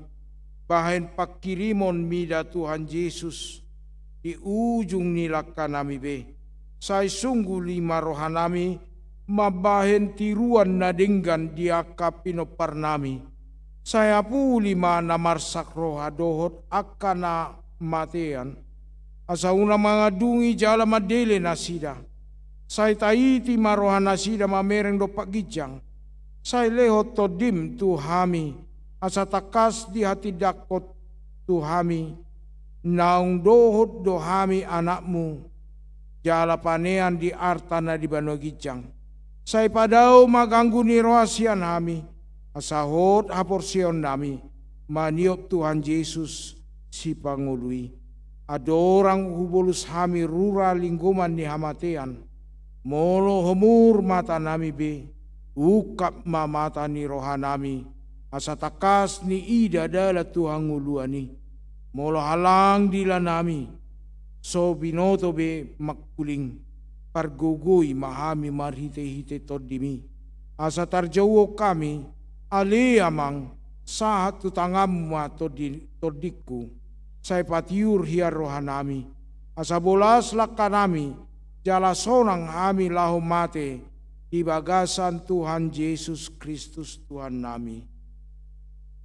Bahen pakirimon mida Tuhan Yesus. Di ujung ni lakana mi be. Sai sungguh lima rohanami. Mabahen tiruan nadinggan diakapino parnami. Saya puli mana marsak roha dohot akana matean. Asauna mangadungi jala madele nasida. Sai taiti marohana sida mamereng do pagijang. Sai lehot todim tu hami. Asa takas di hati dakot tu hami. Naung dohot do hami anakmu. Jala panean di artana di banua gijang. Sai padau maganggu ni rohasian hami. Asahot haporsion nami. Maniop Tuhan Yesus si pangului. Adorang hubulus hami rura lingguman ni hamatean. Molo homur mata nami be. Ukap mamata ni rohanami. Asa takas ni ida dala Tuhan nguluani. Molo halang dila nami. So binoto be makuling. Pargugui mahami marhite-hite todimi. Asa tarjawo kami. Ali amang sahat tutangamma todiku. Say patiur hiar rohanami. Asa bolas lakanami. jala sonang ami lahu mate di bagasan Tuhan Yesus Kristus Tuhan nami.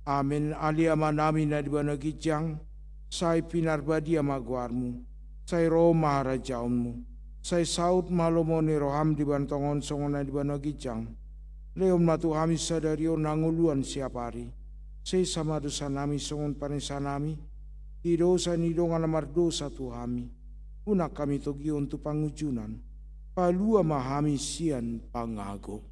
Amin. Aliama nami na di bana gijang, sai pinarbadi amaguarmu, sai Roma rajaunmu, sai saut malomoni roham di bantongon songona di bana gijang, leom matu hami sadario nanguluan siapari, sai sama dosa nami songon panesa nami, di dosa nidongan amar dosa Tuhami, unak kami togi untuk pangujunan, palua mahami sian pangago.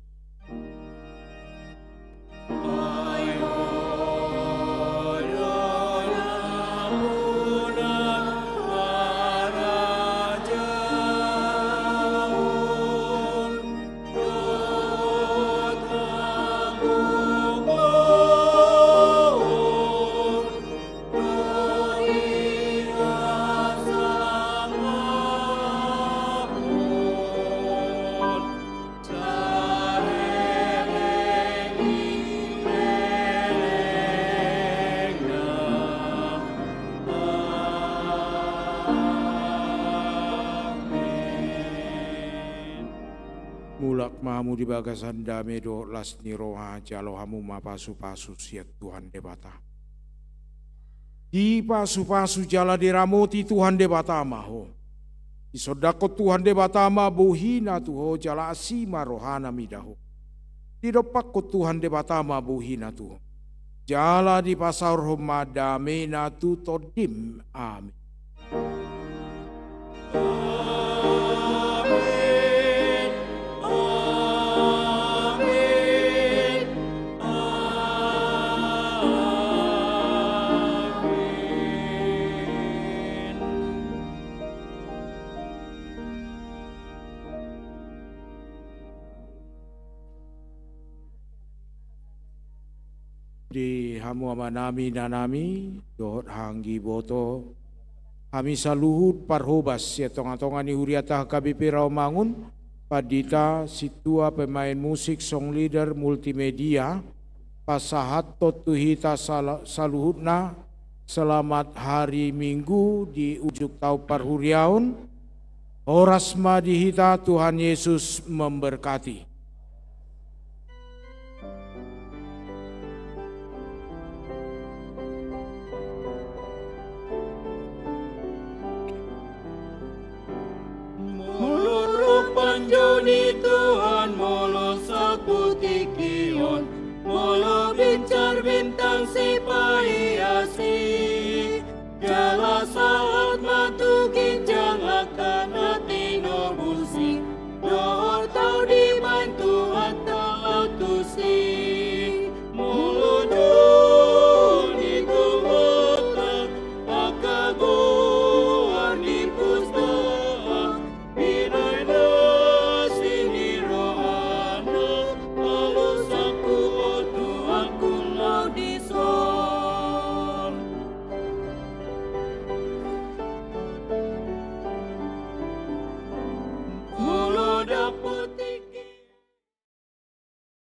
Mahamu di bagasan dame do lasni roha jalo hamu ma pasu-pasu siat Tuhan debata. Di pasu-pasu jala diramoti Tuhan debata maho. Di sodako Tuhan debata ma buhina tuho jala asima rohana midaho. Di dopako Tuhan debata ma buhina tuho. Jala di pasar homa dame na tu todim. Amin. Di hamu amanami nanami dohot hanggi boto kami saluhut parhobas ya tonga-tonga ni huriata KBP Rawamangun padita situa pemain musik song leader multimedia pasahat totuhita saluhutna selamat hari Minggu di ujuk tau parhuriaun orasma dihita Tuhan Yesus memberkati. Panjoni Tuhan molo saputi kion, molo bincar bintang si pahia